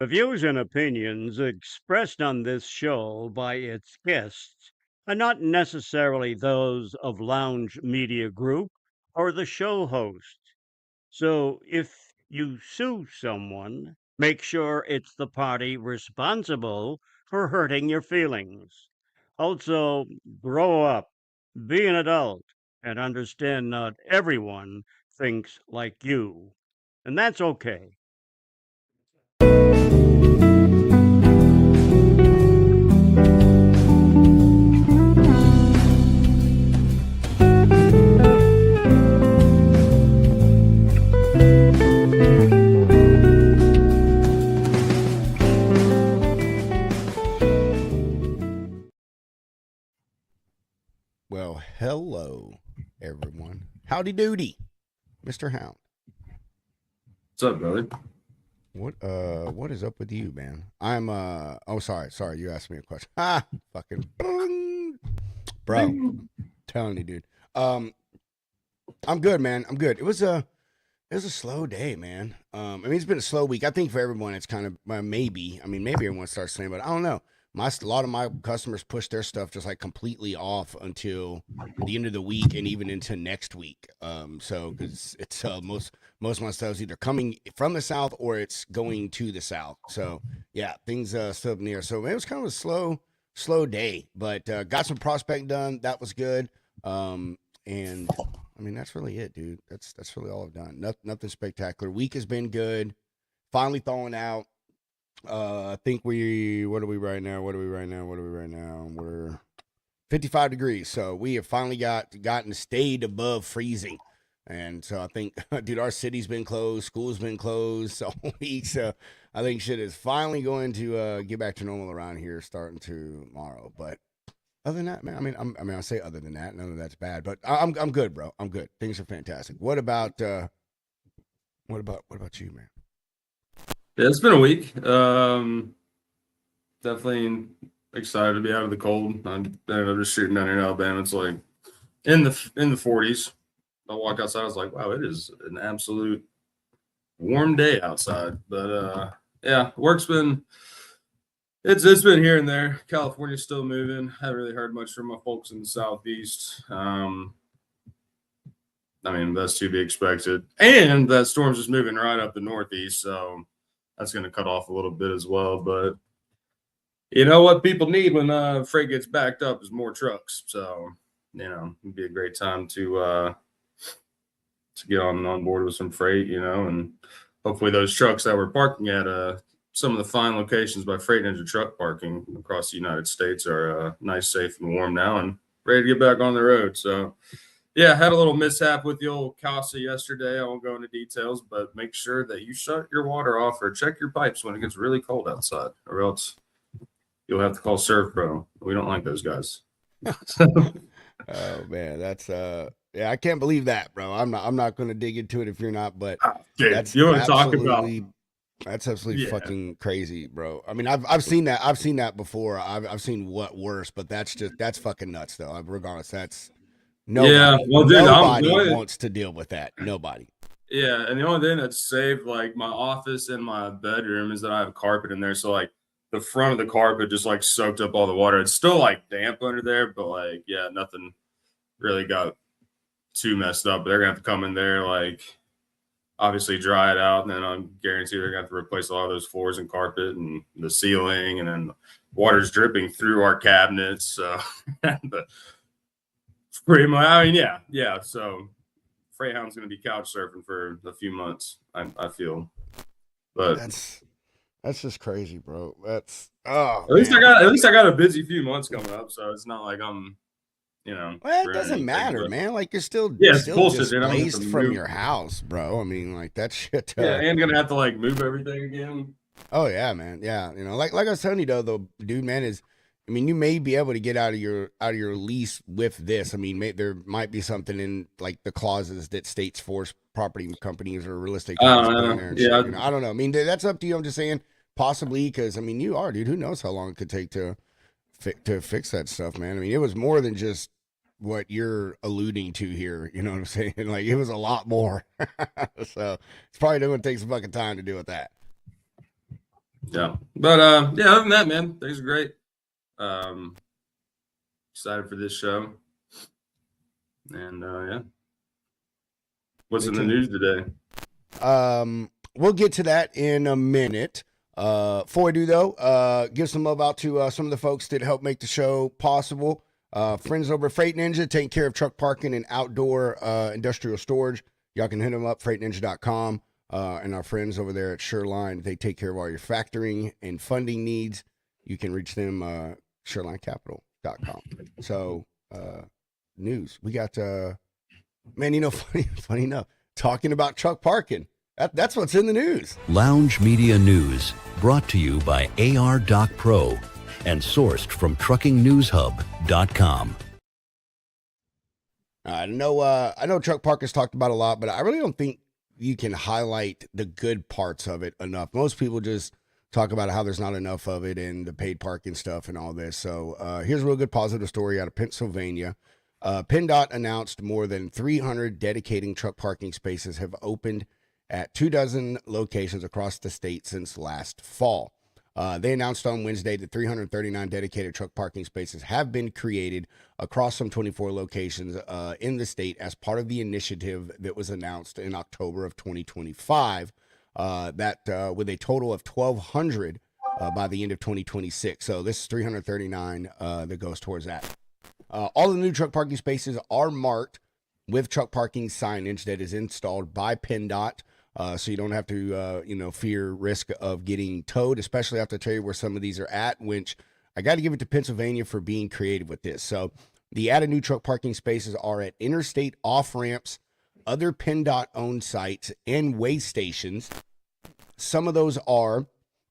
The views and opinions expressed on this show by its guests are not necessarily those of Lounge Media Group or the show host. So if you sue someone, make sure it's the party responsible for hurting your feelings. Also, grow up, be an adult, and understand not everyone thinks like you. And that's okay. Well, hello, everyone. Howdy doody, Mr. Hound. What's up, brother? What is up with you, man? I'm oh sorry, you asked me a question. Ah, fucking boom. Bro. Telling you, dude. I'm good, man. I'm good. It was a slow day, man. I mean, it's been a slow week. I think for everyone, it's kind of maybe. I mean, maybe everyone starts saying, but I don't know. A lot of my customers push their stuff just like completely off until the end of the week and even into next week. So because it's most of my stuff is either coming from the south or it's going to the south. So yeah, things still up near. So it was kind of a slow day, but got some prospect done. That was good. And I mean, that's really it, dude. That's really all I've done. Nothing spectacular. Week has been good. Finally thawing out. I think what are we right now? We're 55 degrees. So we have finally stayed above freezing. And so I think, dude, our city's been closed, school's been closed all week. So I think shit is finally going to get back to normal around here starting tomorrow. But other than that, man, I say other than that, none of that's bad, but I'm good, bro. I'm good. Things are fantastic. What about you, man? Yeah, it's been a week. Definitely excited to be out of the cold. I'm just shooting down here in Alabama. It's like in the 40s. I walk outside. I was like, wow, it is an absolute warm day outside. But yeah, work's been it's been here and there. California's still moving. Haven't really heard much from my folks in the southeast. I mean, that's to be expected. And that storm's just moving right up the northeast, so that's going to cut off a little bit as well. But you know what people need when freight gets backed up is more trucks. So, it'd be a great time to get on board with some freight, and hopefully those trucks that we're parking at some of the fine locations by Freight Ninja Truck Parking across the United States are nice, safe, and warm now and ready to get back on the road. So, yeah, had a little mishap with the old Casa yesterday. I won't go into details, but make sure that you shut your water off or check your pipes when it gets really cold outside, or else you'll have to call Serve Pro. We don't like those guys. Oh man, that's yeah, I can't believe that, bro. I'm not going to dig into it if you're not, but Dude, that's you want to talk about that's absolutely fucking crazy, bro. I mean, I've seen that before. I've seen what worse, but that's fucking nuts though. Regardless, that's nobody. Yeah, well, dude, nobody wants to deal with that. Nobody. Yeah, and the only thing that saved like my office and my bedroom is that I have carpet in there, so like the front of the carpet just like soaked up all the water. It's still like damp under there, but like yeah, nothing really got too messed up. But they're gonna have to come in there, like obviously dry it out, and then I'm guaranteed they're gonna have to replace a lot of those floors and carpet and the ceiling, and then water's dripping through our cabinets. So but pretty much, I mean, yeah. So Freyhound's gonna be couch surfing for a few months, I feel. But that's just crazy, bro. That's at least I got a busy few months coming up, so it's not like I'm well, it doesn't matter, man. Like you're still displaced from your house, bro. I mean, like that shit. Yeah, and gonna have to like move everything again. Oh yeah, man. Yeah, like I was telling you though, dude, man, is I mean, you may be able to get out of your lease with this. I mean, there might be something in like the clauses that states force property companies or real estate companies. Yeah, I don't know. I mean, that's up to you. I'm just saying possibly because I mean, you are, dude. Who knows how long it could take to fix that stuff, man. I mean, it was more than just what you're alluding to here. You know what I'm saying? Like, it was a lot more. So it's probably going to take some fucking time to deal with that. Yeah. But yeah, other than that, man, things are great. Excited for this show. And yeah. What's Me in the too. news today? We'll get to that in a minute. Before I do though, give some love out to some of the folks that helped make the show possible. Friends over at Freight Ninja taking care of truck parking and outdoor industrial storage. Y'all can hit them up, freightninja.com. And our friends over there at Shoreline, they take care of all your factoring and funding needs. You can reach them, shorelinecapital.com. So, news. We got, man, you know, funny enough, talking about truck parking. That's what's in the news. Lounge Media News, brought to you by AR Doc Pro and sourced from truckingnewshub.com. I know truck parkers talked about a lot, but I really don't think you can highlight the good parts of it enough. Most people just talk about how there's not enough of it and the paid parking stuff and all this. So here's a real good positive story out of Pennsylvania. PennDOT announced more than 300 dedicating truck parking spaces have opened at 24 locations across the state since last fall. They announced on Wednesday that 339 dedicated truck parking spaces have been created across some 24 locations in the state as part of the initiative that was announced in October of 2025, with a total of 1,200 by the end of 2026. So this is 339 that goes towards that. All the new truck parking spaces are marked with truck parking signage that is installed by PennDOT. So you don't have to, fear risk of getting towed, especially after I tell you where some of these are at, which I got to give it to Pennsylvania for being creative with this. So the added new truck parking spaces are at interstate off-ramps, other PennDOT-owned sites, and way stations. Some of those are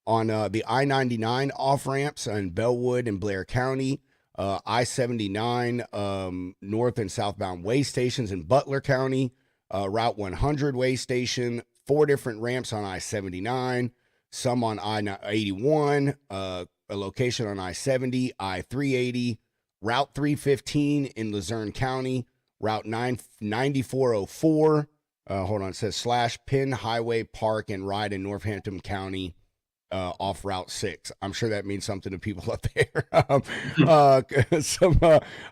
on the I-99 off-ramps in Bellwood and Blair County, I-79 north and southbound way stations in Butler County, Route 100 way station, 4 different ramps on I-79, some on I-81, a location on I-70, I-380, Route 315 in Luzerne County, Route 9404, it says / Penn Highway Park and Ride in Northampton County, off Route 6. I'm sure that means something to people up there.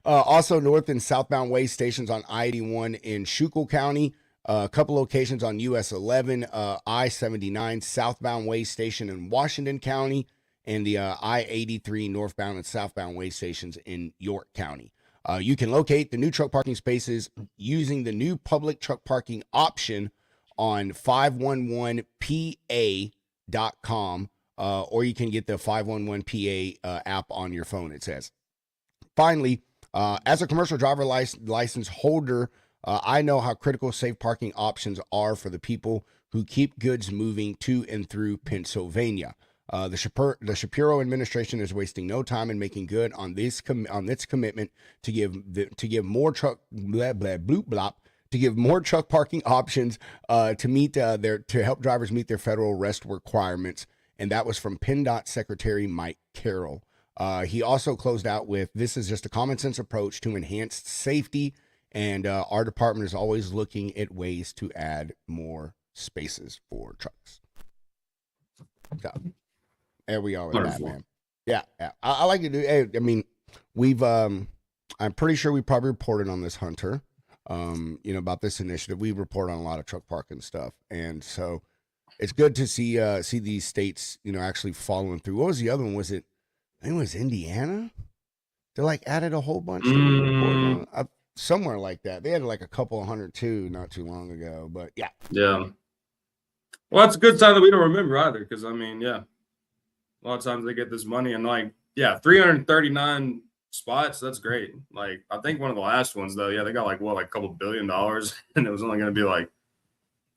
Also north and southbound way stations on I-81 in Schuylkill County, a couple locations on US 11, I-79 southbound way station in Washington County, and the I-83 northbound and southbound way stations in York County. You can locate the new truck parking spaces using the new public truck parking option on 511pa.com, or you can get the 511PA app on your phone, it says. Finally, as a commercial driver license holder, I know how critical safe parking options are for the people who keep goods moving to and through Pennsylvania. The Shapiro administration is wasting no time in making good on its commitment to give more truck parking options to help drivers meet their federal rest requirements. And that was from PennDOT Secretary Mike Carroll. He also closed out with, "This is just a common sense approach to enhanced safety, and our department is always looking at ways to add more spaces for trucks." So, there we are with that, man. Yeah. I like to do. I mean, we've. I'm pretty sure we probably reported on this, Hunter. About this initiative. We report on a lot of truck parking stuff, and so it's good to see these states, actually following through. What was the other one? I think it was Indiana. They added a whole bunch. Somewhere like that. They had a couple of hundred too, not too long ago. But yeah. Well, it's a good sign that we don't remember either, because a lot of times they get this money and 339 spots. That's great. I think one of the last ones though, they got a couple $1 billion, and it was only going to be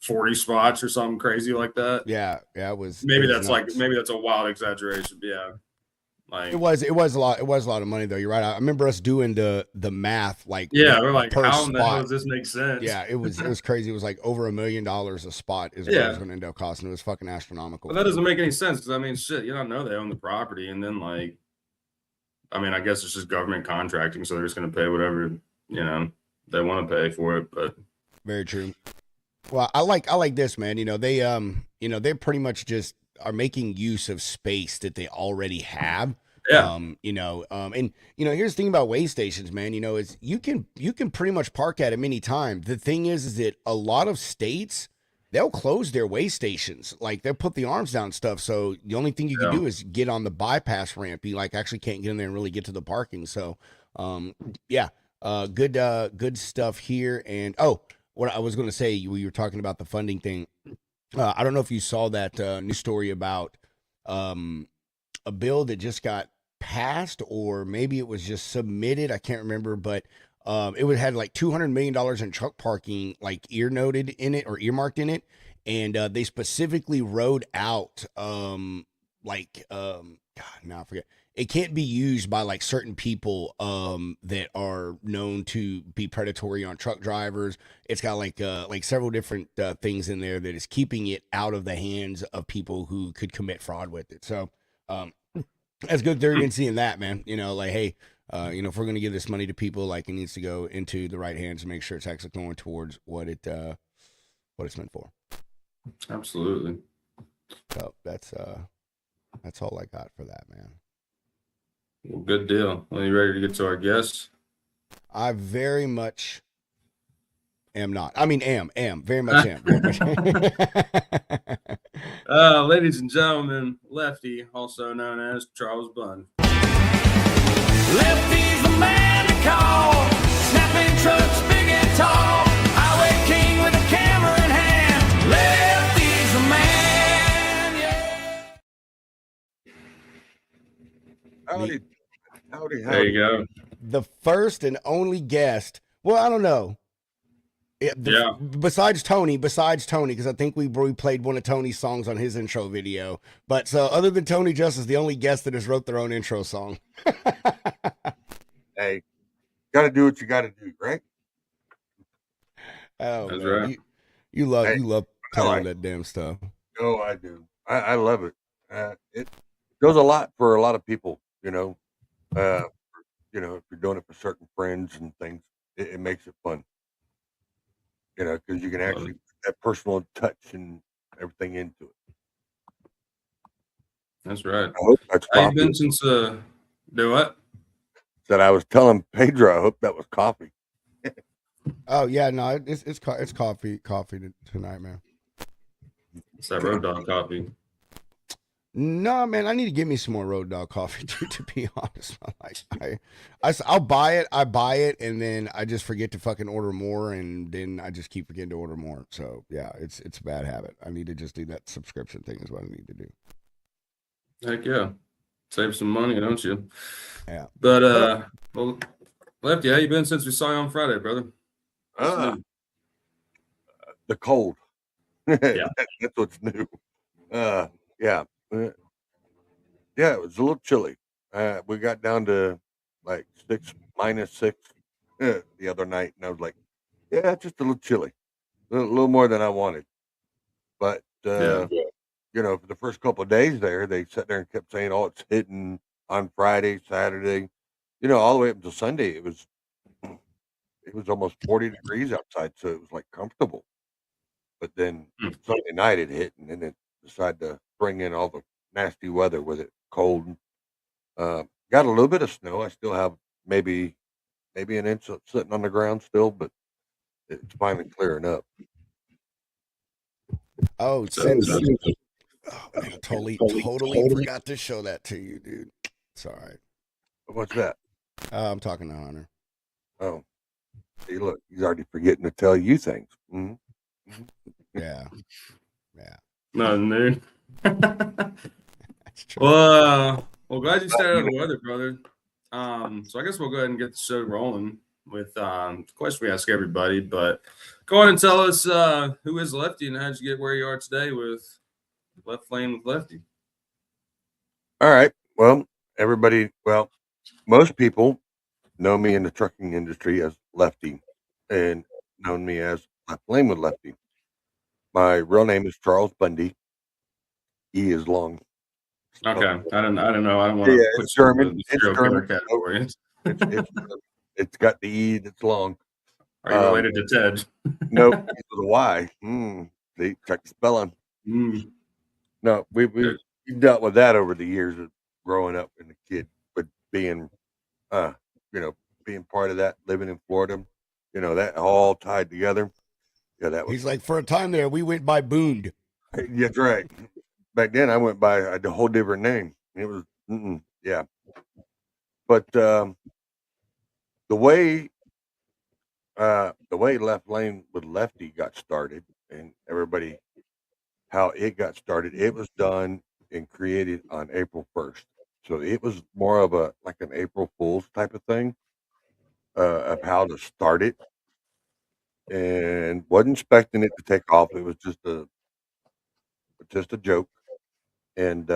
40 spots or something crazy like that. Yeah, it was. Maybe it was that's maybe that's a wild exaggeration. But yeah. It was a lot. It was a lot of money though. You're right. I remember us doing the math. We're per how in the hell does this make sense? Yeah, it was crazy. It was over $1 million a spot is what it was going to end up costing. It was fucking astronomical. But that doesn't make any sense, because shit, you don't know they own the property, and then I guess it's just government contracting, so they're just going to pay whatever they want to pay for it. But very true. Well, I like this, man. They pretty much just are making use of space that they already have. Yeah. And here's the thing about way stations, man. Is you can pretty much park at them anytime. The thing is that a lot of states, they'll close their way stations. Like, they'll put the arms down and stuff. So the only thing you can do is get on the bypass ramp. You actually can't get in there and really get to the parking. So, good stuff here. And what I was going to say, we were talking about the funding thing. I don't know if you saw that news story about a bill that just got passed, or maybe it was just submitted. I can't remember, but it had like $200 million in truck parking, like earmarked in it. And they specifically wrote out, God, now I forget. It can't be used by like certain people that are known to be predatory on truck drivers. It's got like several different things in there that is keeping it out of the hands of people who could commit fraud with it. So that's good they're even seeing that, man. Hey, if we're gonna give this money to people, like, it needs to go into the right hands and make sure it's actually going towards what it's meant for. Absolutely. So that's all I got for that, man. Well, good deal. Well, you ready to get to our guests? I very much am not. I mean, very much am. Very much. Ladies and gentlemen, Lefty, also known as Charles Bunde. Lefty's the man to call, snapping trucks big and tall, highway king with a camera in hand. Lefty's the man, yeah. Howdy. There you go. The first and only guest. Well, I don't know. Besides Tony, because I think we played one of Tony's songs on his intro video. But so, other than Tony Justice, the only guest that has wrote their own intro song. Hey, gotta do what you gotta do, right? Oh, That's man. right. You love telling like that damn stuff. Oh, I do. I love it. It does a lot for a lot of people, if you're doing it for certain friends and things, it makes it fun. Because you can actually put that personal touch and everything into it. That's right. I hope that's How you coffee. been since do what? That I was telling Pedro, I hope that was coffee. Oh yeah, no, it's coffee tonight, man. It's that Road Dog coffee. No, man, I need to get me some more Road Dog coffee, dude, to be honest. I'll buy it, and then I just forget to fucking order more, and then I just keep forgetting to order more. So yeah, it's a bad habit. I need to just do that subscription thing is what I need to do. Heck yeah. Save some money, don't you? Yeah. But well, Lefty, how you been since we saw you on Friday, brother? The cold. Yeah. That's what's new. Yeah. Yeah, it was a little chilly. We got down to like -6 the other night, and I was like, yeah, just a little chilly. A little more than I wanted. But for the first couple of days there, they sat there and kept saying, oh, it's hitting on Friday, Saturday, all the way up until Sunday. It was almost 40 degrees outside, so it was like comfortable. But then Sunday night it hit, and then it decided to bring in all the nasty weather with it, cold. Got a little bit of snow. I still have maybe an inch sitting on the ground still, but it's finally clearing up. Oh, I totally forgot to show that to you, dude. Sorry. What's that? I'm talking to Hunter. Oh, see, look, he's already forgetting to tell you things. Mm-hmm. Yeah. Nothing new. That's true. Well, glad you stayed out of the weather, brother. So I guess we'll go ahead and get the show rolling with the question we ask everybody. But go on and tell us who is Lefty and how did you get where you are today with Left Lane with Lefty? All right. Well, most people know me in the trucking industry as Lefty and known me as Left Lane with Lefty. My real name is Charles Bunde. E is long. Okay. I don't know. I don't want to put it's German. It's German. Category. It's got the E that's long. Are you related to Ted? Nope. With a Y. See, check the spelling. No, we dealt with that over the years of growing up and a kid, but being, uh, you know, being part of that, living in Florida, that all tied together. Yeah, that was. He's like, for a time there, we went by Bunde. That's right. Back then, I went by a whole different name. It was, yeah. But the way Left Lane with Lefty got started, and everybody how it got started, it was done and created on April 1st. So it was more of a like an April Fool's type of thing of how to start it, and wasn't expecting it to take off. It was just a joke, and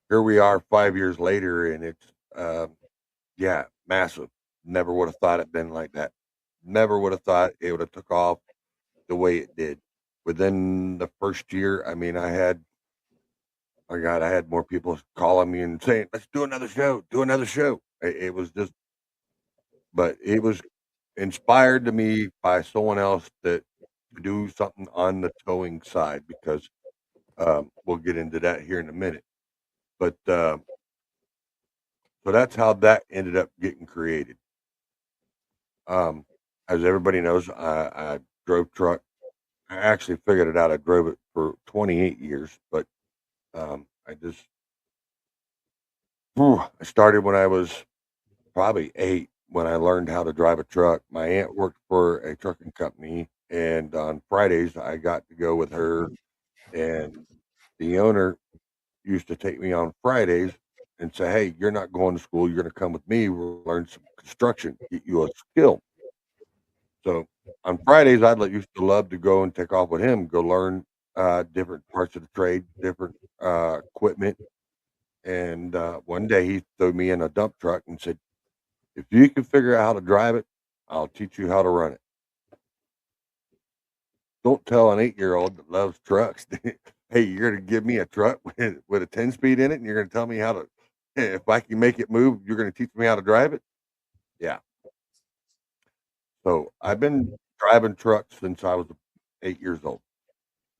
here we are 5 years later, and it's yeah, massive. Never would have thought it'd been like that. Never would have thought it would have took off the way it did. Within the first year, I mean, my God, I had more people calling me and saying, "Let's do another show, do another show." It was just, but it was inspired to me by someone else that to do something on the towing side because we'll get into that here in a minute. But so that's how that ended up getting created. Um, as everybody knows, I drove truck. I actually figured it out. I drove it for 28 years, but I just I started when I was probably 8 when I learned how to drive a truck. My aunt worked for a trucking company, and on Fridays I got to go with her. And the owner used to take me on Fridays and say, "Hey, you're not going to school. You're going to come with me. We'll learn some construction, get you a skill." So on Fridays, used to love to go and take off with him, go learn different parts of the trade, different equipment. And one day he threw me in a dump truck and said, "If you can figure out how to drive it, I'll teach you how to run it." Don't tell an 8-year-old that loves trucks, "Hey, you're going to give me a truck with a 10-speed in it, and you're going to tell me how to, if I can make it move, you're going to teach me how to drive it." Yeah. So I've been driving trucks since I was 8 years old.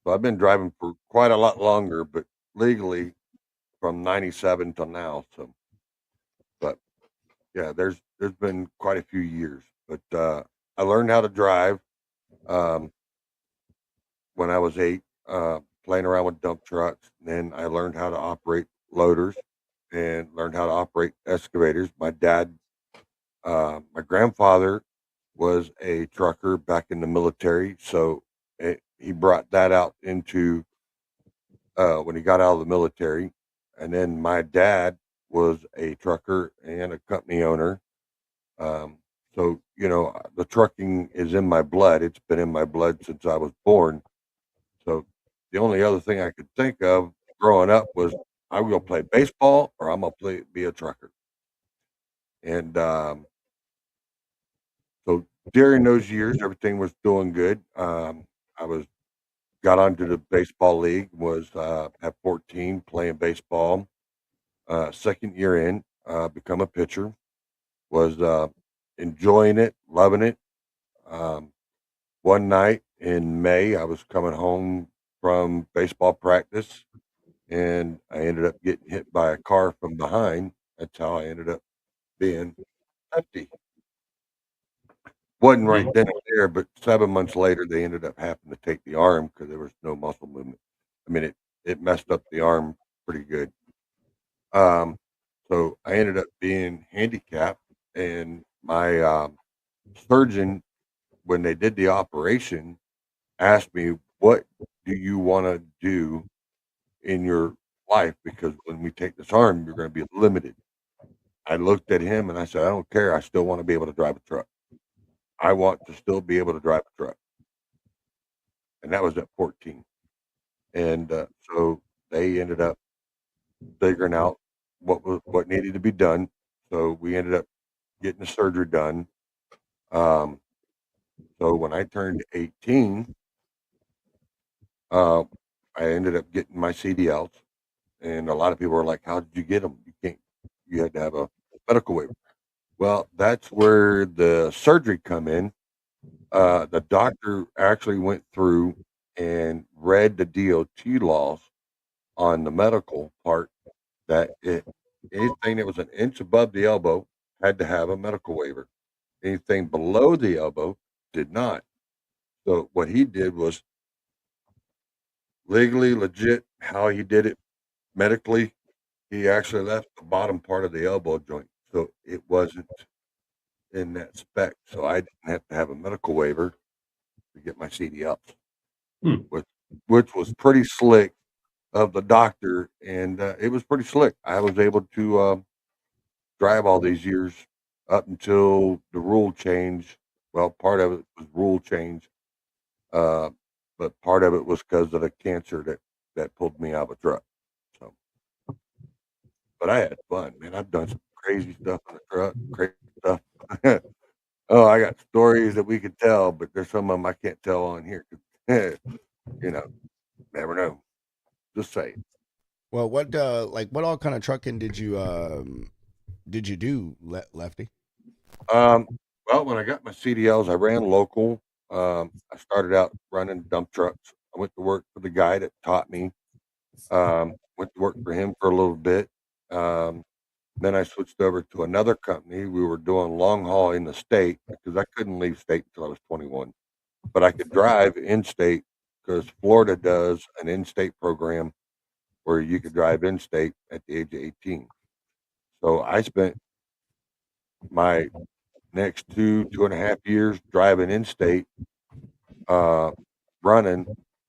So I've been driving for quite a lot longer, but legally from '97 till now. So, but yeah, there's been quite a few years. But I learned how to drive um, when I was 8, playing around with dump trucks. Then I learned how to operate loaders and learned how to operate excavators. My grandfather was a trucker back in the military, so he brought that out into when he got out of the military. And then my dad was a trucker and a company owner. Um, so, the trucking is in my blood. It's been in my blood since I was born. So the only other thing I could think of growing up was I'm going to play baseball or I'm going to be a trucker. And so during those years, everything was doing good. I was got onto the baseball league, was at 14 playing baseball. Second year in, become a pitcher, was enjoying it, loving it. Um, one night in May, I was coming home from baseball practice and I ended up getting hit by a car from behind. That's how I ended up being lefty. Wasn't right then and there, but 7 months later, they ended up having to take the arm because there was no muscle movement. I mean, it messed up the arm pretty good. Um, so I ended up being handicapped, and my surgeon, when they did the operation, asked me, "What do you want to do in your life? Because when we take this arm, you're going to be limited." I looked at him and I said, "I don't care. I still want to be able to drive a truck. I want to still be able to drive a truck." And that was at 14. And so they ended up figuring out what needed to be done. So we ended up getting the surgery done. Um, so when I turned 18, uh, I ended up getting my CDLs, and a lot of people were like, "How did you get them? You had to have a medical waiver." Well, that's where the surgery come in. The doctor actually went through and read the DOT laws on the medical part that anything that was an inch above the elbow had to have a medical waiver. Anything below the elbow did not. So what he did was legally legit. How he did it medically, he actually left the bottom part of the elbow joint, so it wasn't in that spec. So I didn't have to have a medical waiver to get my CDLs, Hmm. which was pretty slick of the doctor, and it was pretty slick. I was able to drive all these years up until the rule change. Well, part of it was rule change, uh, but part of it was because of the cancer that pulled me out of a truck. So, but I had fun, man. I've done some crazy stuff in the truck, crazy stuff. Oh, I got stories that we could tell, but there's some of them I can't tell on here. 'Cause, you know, never know. Just say. Well, what what all kind of trucking did you do, Lefty? Well, when I got my CDLs, I ran local. I started out running dump trucks. I went to work for the guy that taught me. Went to work for him for a little bit. Um, then I switched over to another company. We were doing long haul in the state because I couldn't leave state until I was 21, but I could drive in state because Florida does an in-state program where you could drive in state at the age of 18. So I spent my next 2.5 years driving in state, running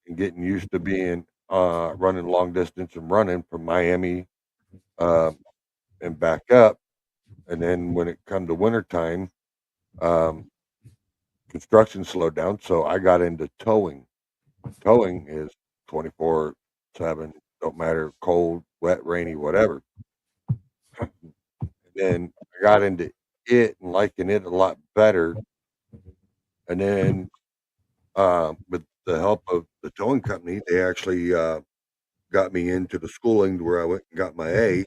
and getting used to being running long distance and running from Miami uh, and back up. And then when it come to wintertime, um, construction slowed down, so I got into towing. Towing is 24/7, don't matter cold, wet, rainy, whatever. Then I got into it and liking it a lot better. And then with the help of the towing company, they actually got me into the schooling where I went and got my A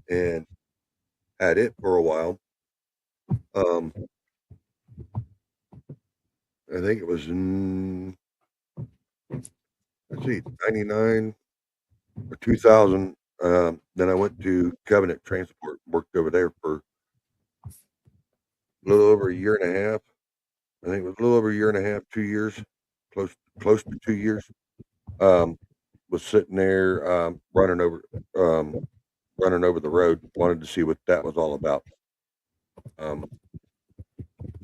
and had it for a while. Um, I think it was in, let's see, 99 or 2000. Then I went to Covenant Transport, worked over there for a little over a year and a half. I think it was a little over a year and a half, 2 years, close to 2 years. Was sitting there um, running over the road. Wanted to see what that was all about. Um,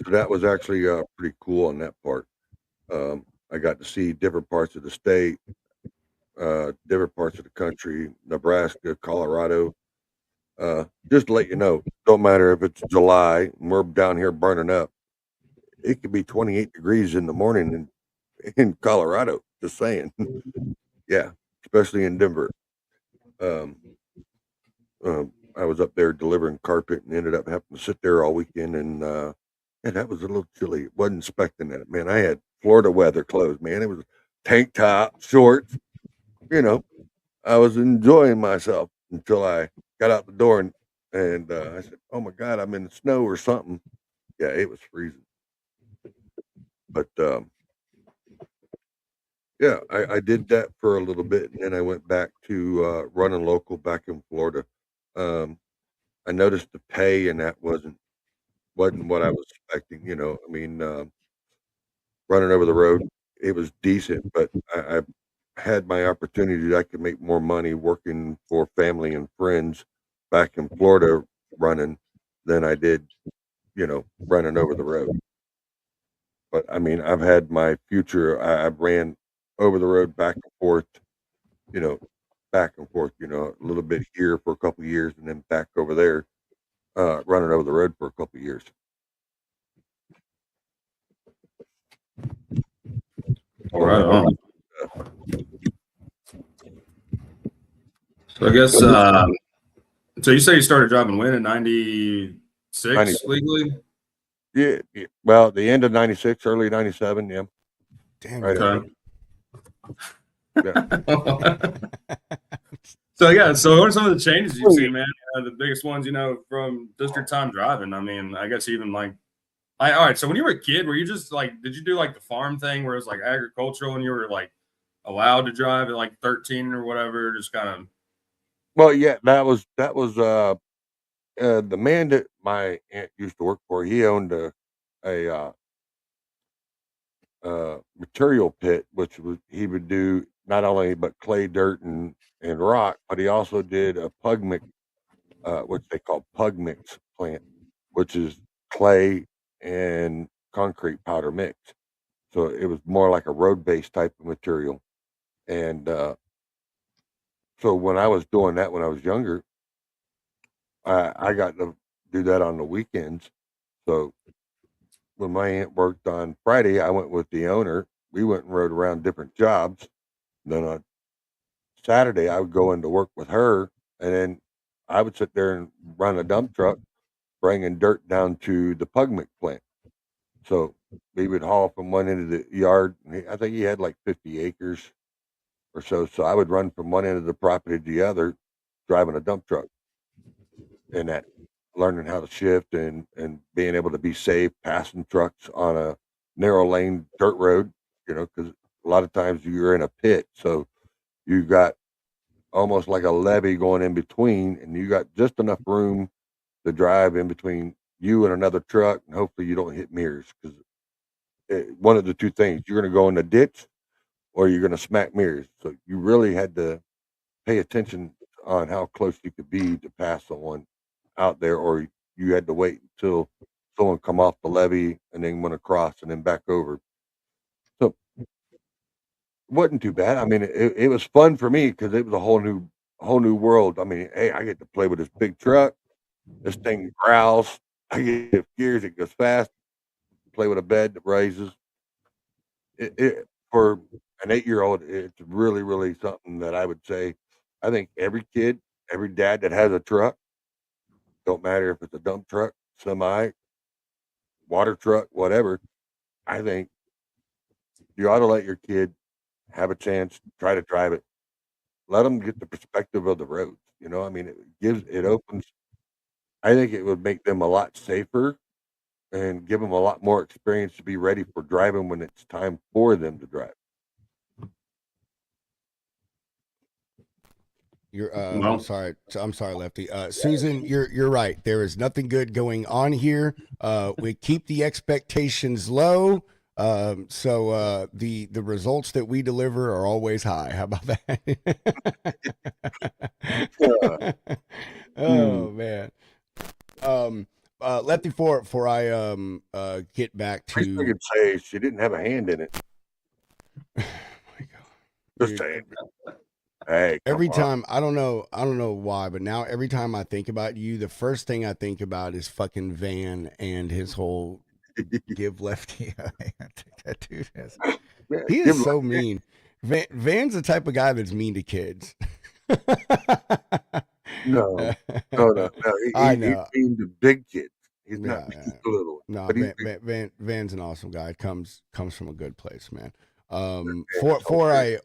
so that was actually pretty cool on that part. I got to see different parts of the state, different parts of the country, Nebraska, Colorado. Just to let you know, don't matter if it's July and we're down here burning up. It could be 28 degrees in the morning in Colorado. Just saying. Yeah, especially in Denver. Um, I was up there delivering carpet and ended up having to sit there all weekend, and that was a little chilly. Wasn't expecting that, man. I had Florida weather clothes, man. It was tank top, shorts. You know, I was enjoying myself until I got out the door and I said, "Oh my God, I'm in the snow or something." Yeah, it was freezing. But yeah, I did that for a little bit, and then I went back to running local back in Florida. Um, I noticed the pay, and that wasn't what I was expecting. I mean, running over the road, it was decent, but I had my opportunity that I could make more money working for family and friends back in Florida running than I did, running over the road. But I mean, I've had my future. I ran over the road you know, back and forth, a little bit here for a couple of years and then back over there, running over the road for a couple of years. All right. On. So I guess so you say you started driving when in 96 96. legally? Yeah, yeah. Well, the end of 96, early 97, yeah. Damn, Right. Okay. Yeah. So yeah, so what are some of the changes you've seen, man? The biggest ones, from just your time driving. I mean, I guess even all right. So when you were a kid, were you just like, did you do like the farm thing where it was like agricultural and you were like allowed to drive at like 13 or whatever? Just kind of. Well, yeah, that was the man that my aunt used to work for. He owned a material pit, which was he would do not only but clay, dirt, and rock, but he also did a pug mix, which they call pug mix plant, which is clay and concrete powder mix. So it was more like a road based type of material. And so when I was doing that when I was younger, I got to do that on the weekends. So when my aunt worked on Friday, I went with the owner. We went and rode around different jobs. Then on Saturday, I would go into work with her, and then I would sit there and run a dump truck, bringing dirt down to the pug mix plant. So we would haul from one end of the yard. I think he had like 50 acres or so. So I would run from one end of the property to the other, driving a dump truck, and that learning how to shift and being able to be safe, passing trucks on a narrow lane dirt road. Because a lot of times you're in a pit, so you got almost like a levee going in between, and you got just enough room to drive in between you and another truck, and hopefully you don't hit mirrors because one of the two things you're going to go in the ditch or you're going to smack mirrors. So you really had to pay attention on how close you could be to pass someone out there, or you had to wait until someone come off the levee and then went across and then back over. So it wasn't too bad. I mean, it was fun for me because it was a whole new world. I mean, hey, I get to play with this big truck. This thing growls. I get gears. It goes fast. Play with a bed that raises. For an 8-year-old, it's really, really something that I would say. I think every kid, every dad that has a truck, don't matter if it's a dump truck, semi, water truck, whatever. I think you ought to let your kid have a chance, try to drive it. Let them get the perspective of the roads. I mean, it opens. I think it would make them a lot safer and give them a lot more experience to be ready for driving when it's time for them to drive. I'm Well, sorry. I'm sorry, Lefty. Susan, you're right. There is nothing good going on here. We keep the expectations low. So the results that we deliver are always high. How about Uh, that? hmm. Oh man. Lefty, before I get back I wish I to could say she didn't have a hand in it. my God, Just dude. saying. Hey, come Every on. time, I don't know why, but now every time I think about you, the first thing I think about is fucking Van and his whole give Lefty a hand. That dude Yeah, he is give him so mean. Van's the type of guy that's mean to kids. no, no. I He's know. mean to big kids. He's not Yeah, mean yeah. to little ones, No, but he's Van's an awesome guy. Comes from a good place, man. man, For it's all good.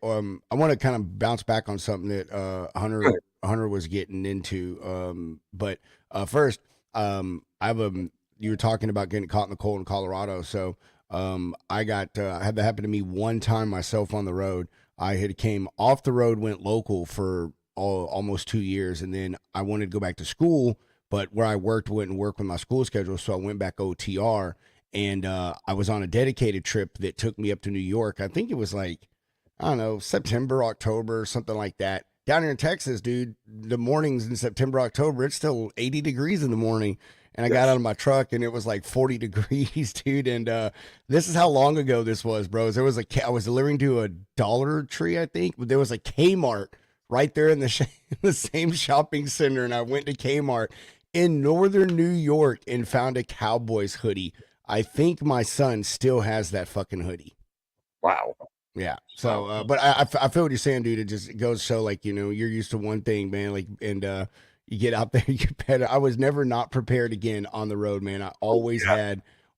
I want to kind of bounce back on something that Go ahead. Hunter was getting into. But first, I have you were talking about getting caught in the cold in Colorado, so I had that happen to me one time myself on the road. I had came off the road, went local for almost 2 years, and then I wanted to go back to school, but where I worked wouldn't work with my school schedule, so I went back OTR, and I was on a dedicated trip that took me up to New York. I think it was like, I don't know, September, October, something like that. Down here in Texas, dude, the mornings in September, October, it's still 80 degrees in the morning. And I got out Yes. of my truck and it was like 40 degrees, dude. And this is how long ago this was, bros. I was delivering to a Dollar Tree, I think, but there was a Kmart right there in the same shopping center. And I went to Kmart in northern New York and found a Cowboys hoodie. I think my son still has that fucking hoodie. Wow. Yeah. So, but I feel what you're saying, dude. It just goes so like, you're used to one thing, man. Like, and you get out there, you get better. I was never not prepared again on the road, man. I Oh yeah.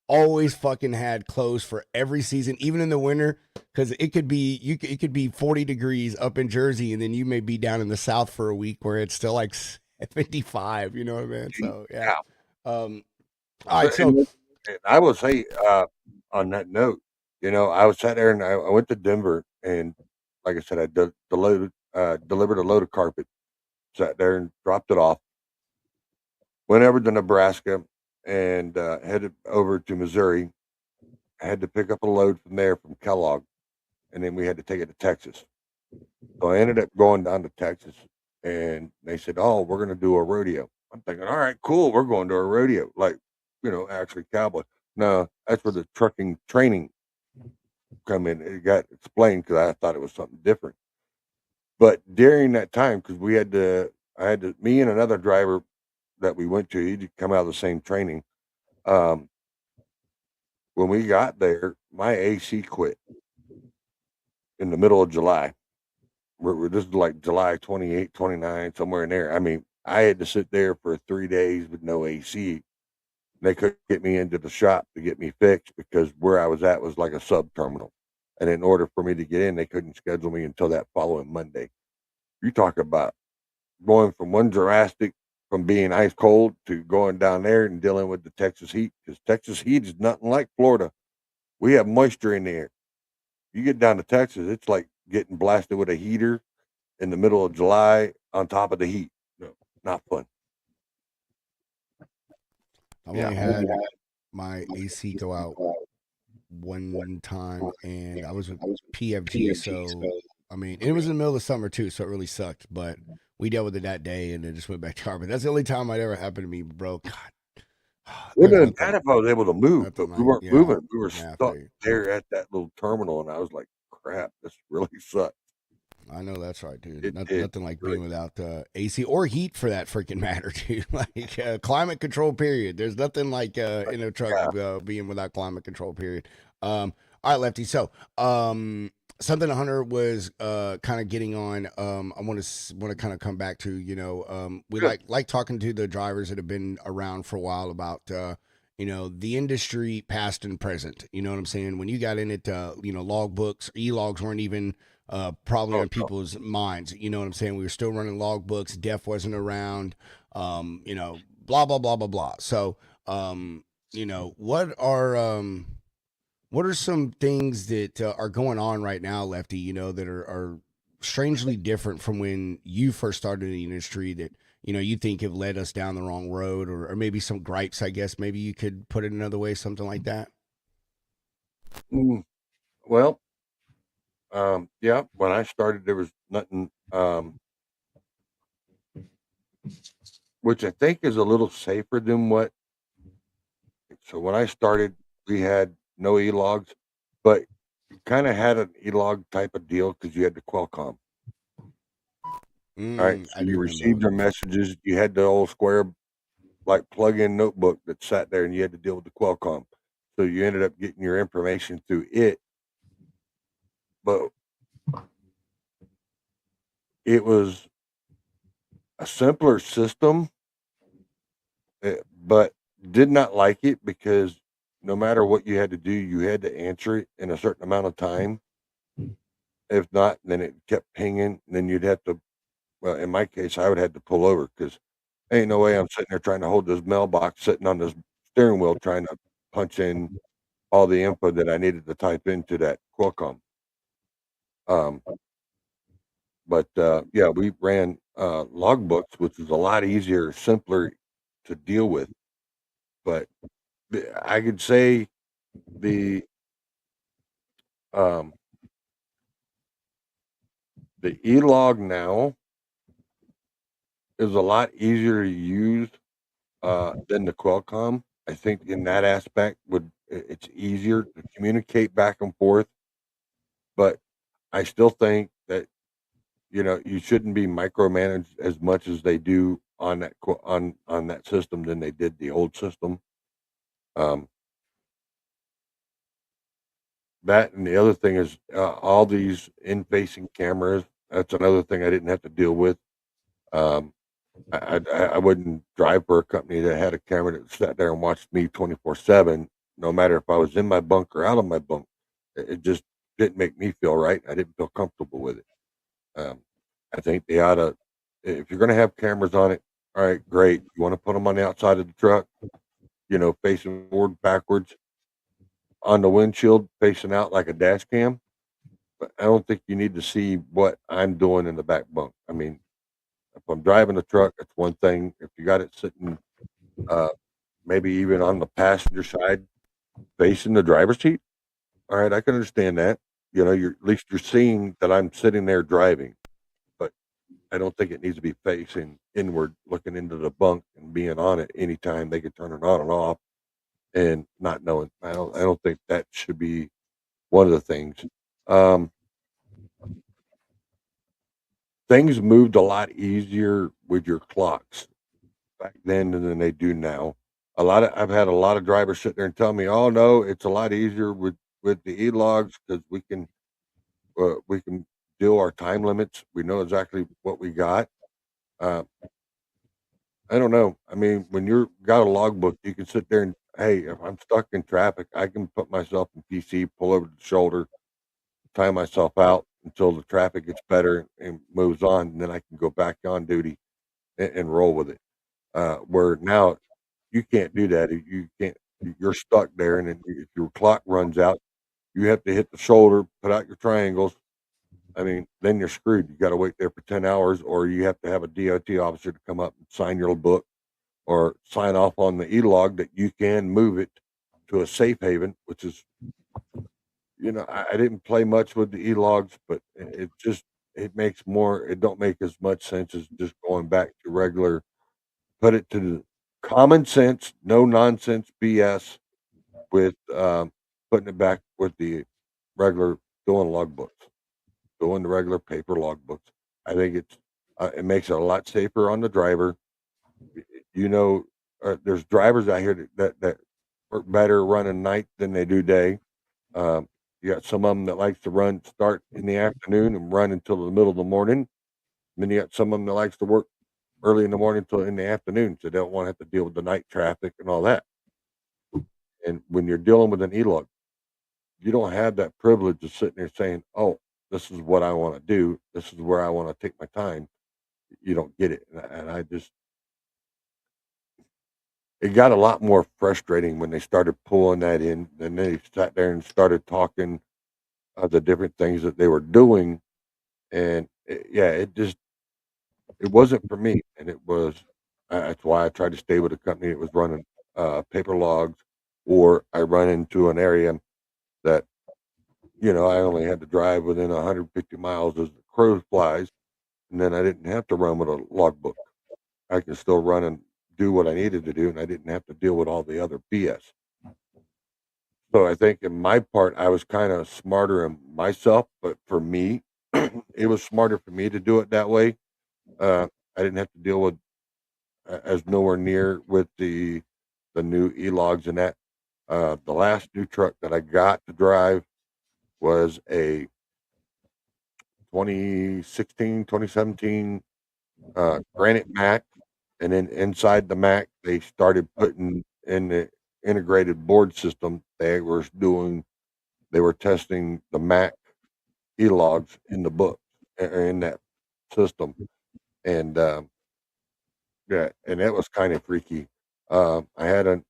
always fucking had clothes for every season, even in the winter, because it could be 40 degrees up in Jersey, and then you may be down in the South for a week where it's still like 55. You know what I mean? So yeah. Yeah. All right. So, So and I will say on that note, I was sat there and I went to Denver, and like I said, I delivered a load of carpet, sat there and dropped it off. Went over to Nebraska and headed over to Missouri. I had to pick up a load from there from Kellogg, and then we had to take it to Texas. So I ended up going down to Texas, and they said, "Oh, we're going to do a rodeo." I'm thinking, "All right, cool, we're going to a rodeo, like, actually cowboy." No, that's where the trucking training come in. It got explained because I thought it was something different. But during that time, because me and another driver that we went to, he'd come out of the same training. When we got there, my AC quit in the middle of July. This is like July 28, 29, somewhere in there. I mean, I had to sit there for 3 days with no AC. They couldn't get me into the shop to get me fixed because where I was at was like a sub terminal. And in order for me to get in, they couldn't schedule me until that following Monday. You talk about going from one drastic from being ice cold to going down there and dealing with the Texas heat, because Texas heat is nothing like Florida. We have moisture in the air. You get down to Texas, it's like getting blasted with a heater in the middle of July on top of the heat. No, not fun. I've only had my AC go out one time, and I was with PFG. So, I mean, it was in the middle of the summer too, so it really sucked. But we dealt with it that day, and then just went back to carbon. That's the only time it ever happened to me, bro. God, Wouldn't have bad if I was able to move, but we weren't yeah, moving. We were yeah, I stuck feel you. there at that little terminal, and I was like, "Crap, this really sucks." I know that's right, dude. It Nothing like being really. without AC or heat for that freaking matter, dude. Like climate control, period. There's nothing like in a truck Yeah. being without climate control, period. All right, Lefty. So, something Hunter was kind of getting on. I want to kind of come back to. We Good. like talking to the drivers that have been around for a while about the industry past and present. You know what I'm saying? When you got in it, logbooks, e-logs weren't even probably Oh, on no. people's minds. You know what I'm saying? We were still running logbooks. Def wasn't around. Blah blah blah blah blah. So, what are some things that are going on right now, Lefty? That are strangely different from when you first started in the industry that you think have led us down the wrong road, or maybe some gripes. I guess maybe you could put it another way, something like that. Well, yeah. When I started, there was nothing, which I think is a little safer than what. So when I started, we had no e-logs, but you kind of had an e-log type of deal because you had the Qualcomm. All right, so I do you remember received those. your messages. You had the old square, like plug-in notebook that sat there, and you had to deal with the Qualcomm. So you ended up getting your information through it, but it was a simpler system, but did not like it because no matter what you had to do, you had to answer it in a certain amount of time. If not, then it kept pinging. And then you'd have to, well, in my case, I would have to pull over because ain't no way I'm sitting there trying to hold this mailbox sitting on this steering wheel trying to punch in all the info that I needed to type into that Qualcomm. Um, but yeah, we ran logbooks, which is a lot easier, simpler to deal with. But I could say the um, the e-log now is a lot easier to use than the Qualcomm. I think in that aspect, it's easier to communicate back and forth. But I still think that you shouldn't be micromanaged as much as they do on on that system than they did the old system. Um, that and the other thing is all these in-facing cameras. That's another thing I didn't have to deal with. Um, I wouldn't drive for a company that had a camera that sat there and watched me 24/7, no matter if I was in my bunk or out of my bunk. It just didn't make me feel right. I didn't feel comfortable with it. Um, I think they ought to, if you're going to have cameras on it, all right, great. You want to put them on the outside of the truck, facing forward, backwards, on the windshield, facing out like a dash cam. but I don't think you need to see what I'm doing in the back bunk. I mean, if I'm driving the truck, it's one thing. If you got it sitting, uh, maybe even on the passenger side, facing the driver's seat, all right, I can understand that. You know, you're at least you're seeing that I'm sitting there driving, but I don't think it needs to be facing inward, looking into the bunk and being on it anytime they can turn it on and off and not knowing. I don't think that should be one of the things. Um, things moved a lot easier with your clocks back then than they do now. I've had a lot of drivers sit there and tell me, "Oh no, it's a lot easier with the e-logs because we can do our time limits. We know exactly what we got." Uh, I don't know. I mean, when you're got a logbook, you can sit there and, hey, if I'm stuck in traffic, I can put myself in PC, pull over the shoulder, time myself out until the traffic gets better and moves on, and then I can go back on duty and roll with it. Where now you can't do that. You can't. You're stuck there, and then if your clock runs out, you have to hit the shoulder, put out your triangles. I mean, then you're screwed. You got to wait there for 10 hours, or you have to have a DOT officer to come up and sign your book or sign off on the e-log that you can move it to a safe haven, which is, I didn't play much with the e-logs, but it just it makes more. It don't make as much sense as just going back to regular. Put it to the common sense, no nonsense BS with putting it back with the regular doing logbooks, doing the regular paper logbooks. I think it makes it a lot safer on the driver. You know, there's drivers out here that work better running night than they do day. You got some of them that likes to start in the afternoon and run until the middle of the morning. Then you got some of them that likes to work early in the morning till in the afternoon, so they don't want to have to deal with the night traffic and all that. And when you're dealing with an e-log, you don't have that privilege of sitting there saying, "Oh, this is what I want to do. This is where I want to take my time." You don't get it, and I just it got a lot more frustrating when they started pulling that in. Then they sat there and started talking of the different things that they were doing, and yeah, it wasn't for me, and it was that's why I tried to stay with a company that was running paper logs, or I run into an area that I only had to drive within 150 miles as the crow flies, and then I didn't have to run with a logbook. I could still run and do what I needed to do, and I didn't have to deal with all the other BS. So I think in my part, I was kind of smarter in myself, but for me, it was smarter for me to do it that way. I didn't have to deal with as nowhere near with the new e-logs and that. The last new truck that I got to drive was a 2016, 2017 Granite Mac, and then inside the Mac, they started putting in the integrated board system. They were testing the Mac e-logs in the book in that system, and yeah, and it was kind of freaky. I had an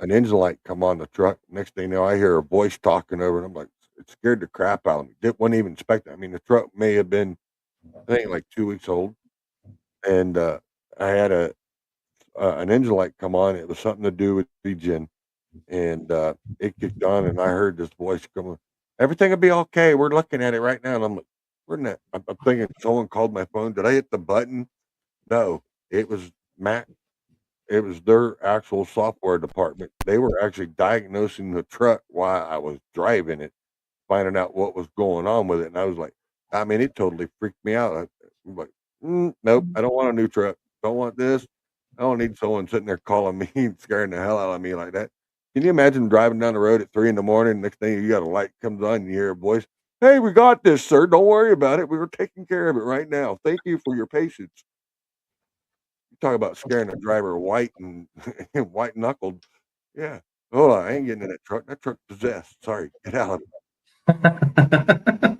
engine light come on the truck. Next thing you know, I hear a voice talking over, and I'm like, it scared the crap out of me. Didn't wasn't even expect it. I mean, the truck may have been, I think, like 2 weeks old, and I had an engine light come on. It was something to do with regen, and it kicked on, and I heard this voice coming. Everything will be okay. We're looking at it right now, and I'm like, "Where in that?" I'm thinking someone called my phone. Did I hit the button? No, it was Mac. It was their actual software department. They were actually diagnosing the truck while I was driving it, finding out what was going on with it, and I was like, I mean, it totally freaked me out. I'm like, nope, I don't want a new truck. Don't want this. I don't need someone sitting there calling me and scaring the hell out of me like that. Can you imagine driving down the road at 3 in the morning? Next thing you got a light comes on, and you hear a voice. Hey, we got this, sir. Don't worry about it. We were taking care of it right now. Thank you for your patience. You talk about scaring a driver white and white knuckled. Yeah. Hold on, I ain't getting in that truck. That truck's possessed. Sorry, get out of it.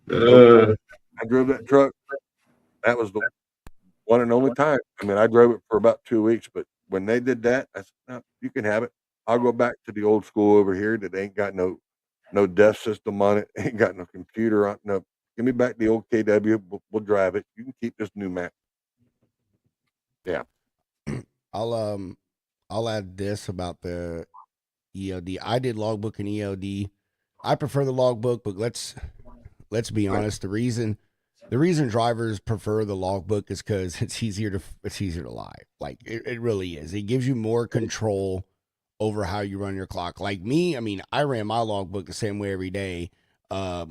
Nope. I drove that truck. That was the one and only time. I mean, I drove it for about 2 weeks, but when they did that, I said, "No, you can have it. I'll go back to the old school over here that ain't got no no desk system on it. Ain't got no computer on. No, give me back the old KW. We'll drive it. You can keep this new map. Yeah. I'll add this about the ELD. I did logbook and ELD. I prefer the logbook, but let's be honest. The reason drivers prefer the logbook is because it's easier to lie. Like it really is. It gives you more control over how you run your clock. Like me, I mean, I ran my logbook the same way every day. I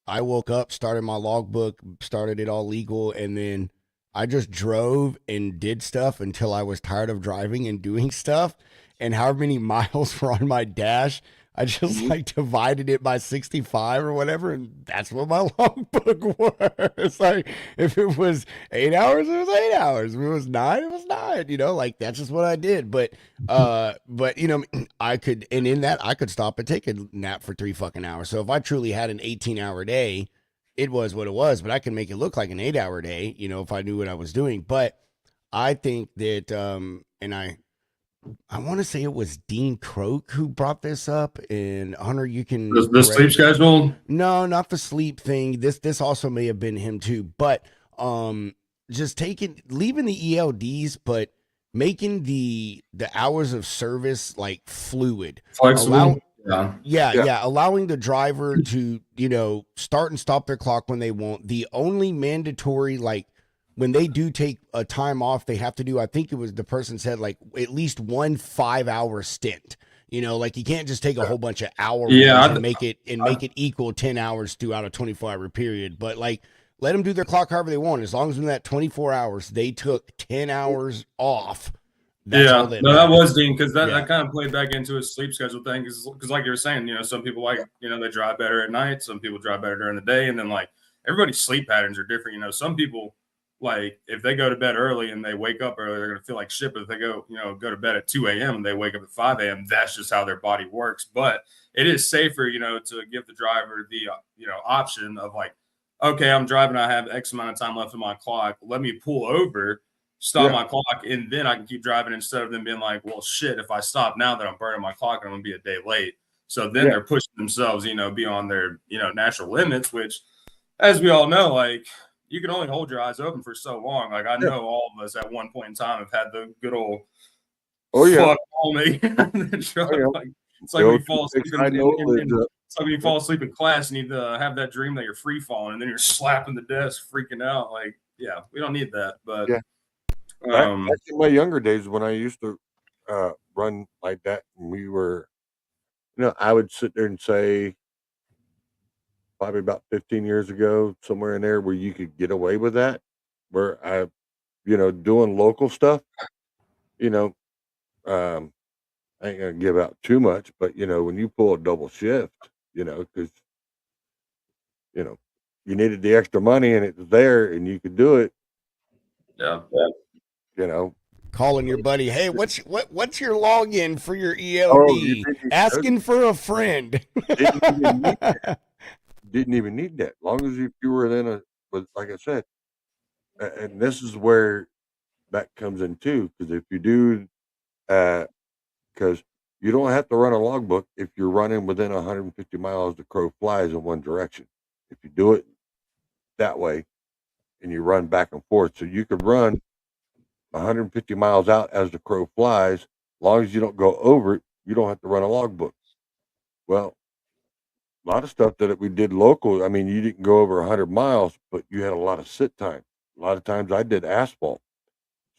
woke up, started my logbook, started it all legal, and then I just drove and did stuff until I was tired of driving and doing stuff. And however many miles were on my dash, I just like divided it by 65 or whatever, and that's what my logbook was. Like if it was 8 hours, it was 8 hours. If it was 9, it was 9. You know, like that's just what I did. But you know, I could, and in that I could stop and take a nap for 3 fucking hours. So if I truly had an 18-hour day, it was what it was. But I can make it look like an 8-hour day, you know, if I knew what I was doing. But I think that, and I want to say it was Dean Croak who brought this up. And Hunter, you can the sleep schedule. No, not the sleep thing. This also may have been him too. But just leaving the ELDs, but making the hours of service like fluid, flexible. Allowing the driver to, you know, start and stop their clock when they want. The only mandatory, like, when they do take a time off, they have to do, I think it was the person said, like, at least 1 5-hour stint. You know, like you can't just take a whole bunch of hours and make it equal 10 hours throughout a 24-hour period. But like, let them do their clock however they want. As long as in that 24 hours, they took 10 hours off. That was Dean, because that kind of played back into his sleep schedule thing. Because like you were saying, you know, some people like, you know, they drive better at night. Some people drive better during the day. And then like everybody's sleep patterns are different. You know, some people, like if they go to bed early and they wake up early, they're going to feel like shit. But if they go to bed at 2 a.m. and they wake up at 5 a.m., that's just how their body works. But it is safer, you know, to give the driver the, option of like, okay, I'm driving, I have X amount of time left on my clock. Let me pull over, stop my clock, and then I can keep driving instead of them being like, well, shit, if I stop now that I'm burning my clock, I'm going to be a day late. So then they're pushing themselves, you know, beyond their, natural limits, which, as we all know, like, you can only hold your eyes open for so long. Like I know all of us at one point in time have had the good old fuck on me. It's like when you fall asleep it's like when you fall asleep in class and you have that dream that you're free falling and then you're slapping the desk, freaking out. Like, yeah, we don't need that. But back in my younger days when I used to run like that, and we were, I would sit there and say, probably about 15 years ago, somewhere in there where you could get away with that, where I, doing local stuff, I ain't gonna give out too much, but when you pull a double shift, because you needed the extra money and it was there and you could do it. Calling your buddy, hey, what's your login for your ELD? Asking for a friend. Didn't even need that. As long as you were then but like I said, and this is where that comes in too, because if you do, because you don't have to run a logbook if you're running within 150 miles the crow flies in one direction. If you do it that way and you run back and forth, so you could run 150 miles out as the crow flies, as long as you don't go over it, you don't have to run a logbook. Well, a lot of stuff that we did local, I mean, you didn't go over 100 miles, but you had a lot of sit time. A lot of times I did asphalt.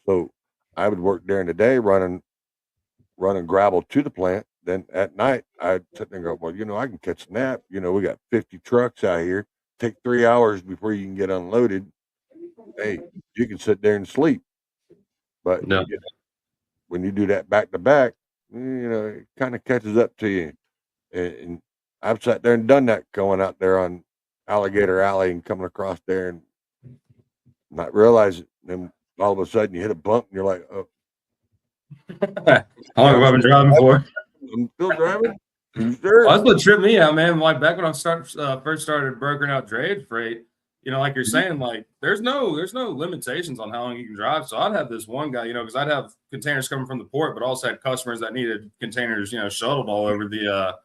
So I would work during the day running gravel to the plant. Then at night, I'd sit there and go, well, I can catch a nap. We got 50 trucks out here. Take 3 hours before you can get unloaded. Hey, you can sit there and sleep. But when you do that back to back, it kind of catches up to you. And I've sat there and done that going out there on Alligator Alley and coming across there and not realize it. And then all of a sudden you hit a bump and you're like, oh. How long have I been driving for? I'm still driving. Sure? Well, that's what tripped me out, man. Like back when I first started brokering out drayage freight, like you're saying, like there's no limitations on how long you can drive. So I'd have this one guy, because I'd have containers coming from the port, but also had customers that needed containers, shuttled all over the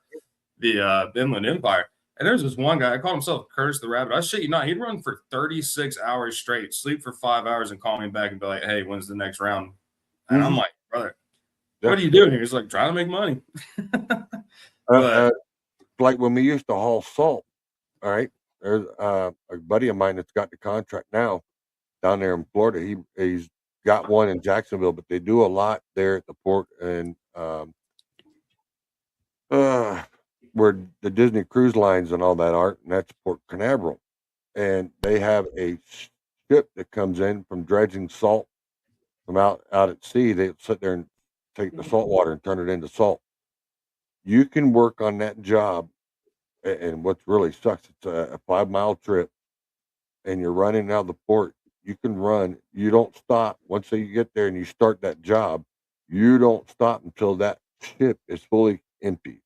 the Inland Empire. And there's this one guy, I called himself Curtis the Rabbit. I shit you not, he'd run for 36 hours straight, sleep for 5 hours, and call me back and be like, "Hey, when's the next round?" And I'm like, "Brother, what are you doing here?" He's like, "Trying to make money." But like when we used to haul salt, all right, there's a buddy of mine that's got the contract now down there in Florida. He's got one in Jacksonville, but they do a lot there at the port and where the Disney cruise lines and all that are, and that's Port Canaveral. And they have a ship that comes in from dredging salt from out at sea. They sit there and take the salt water and turn it into salt. You can work on that job, and what's really sucks, it's a 5 mile trip, and you're running out of the port. You can run. You don't stop. Once you get there and you start that job, you don't stop until that ship is fully empty.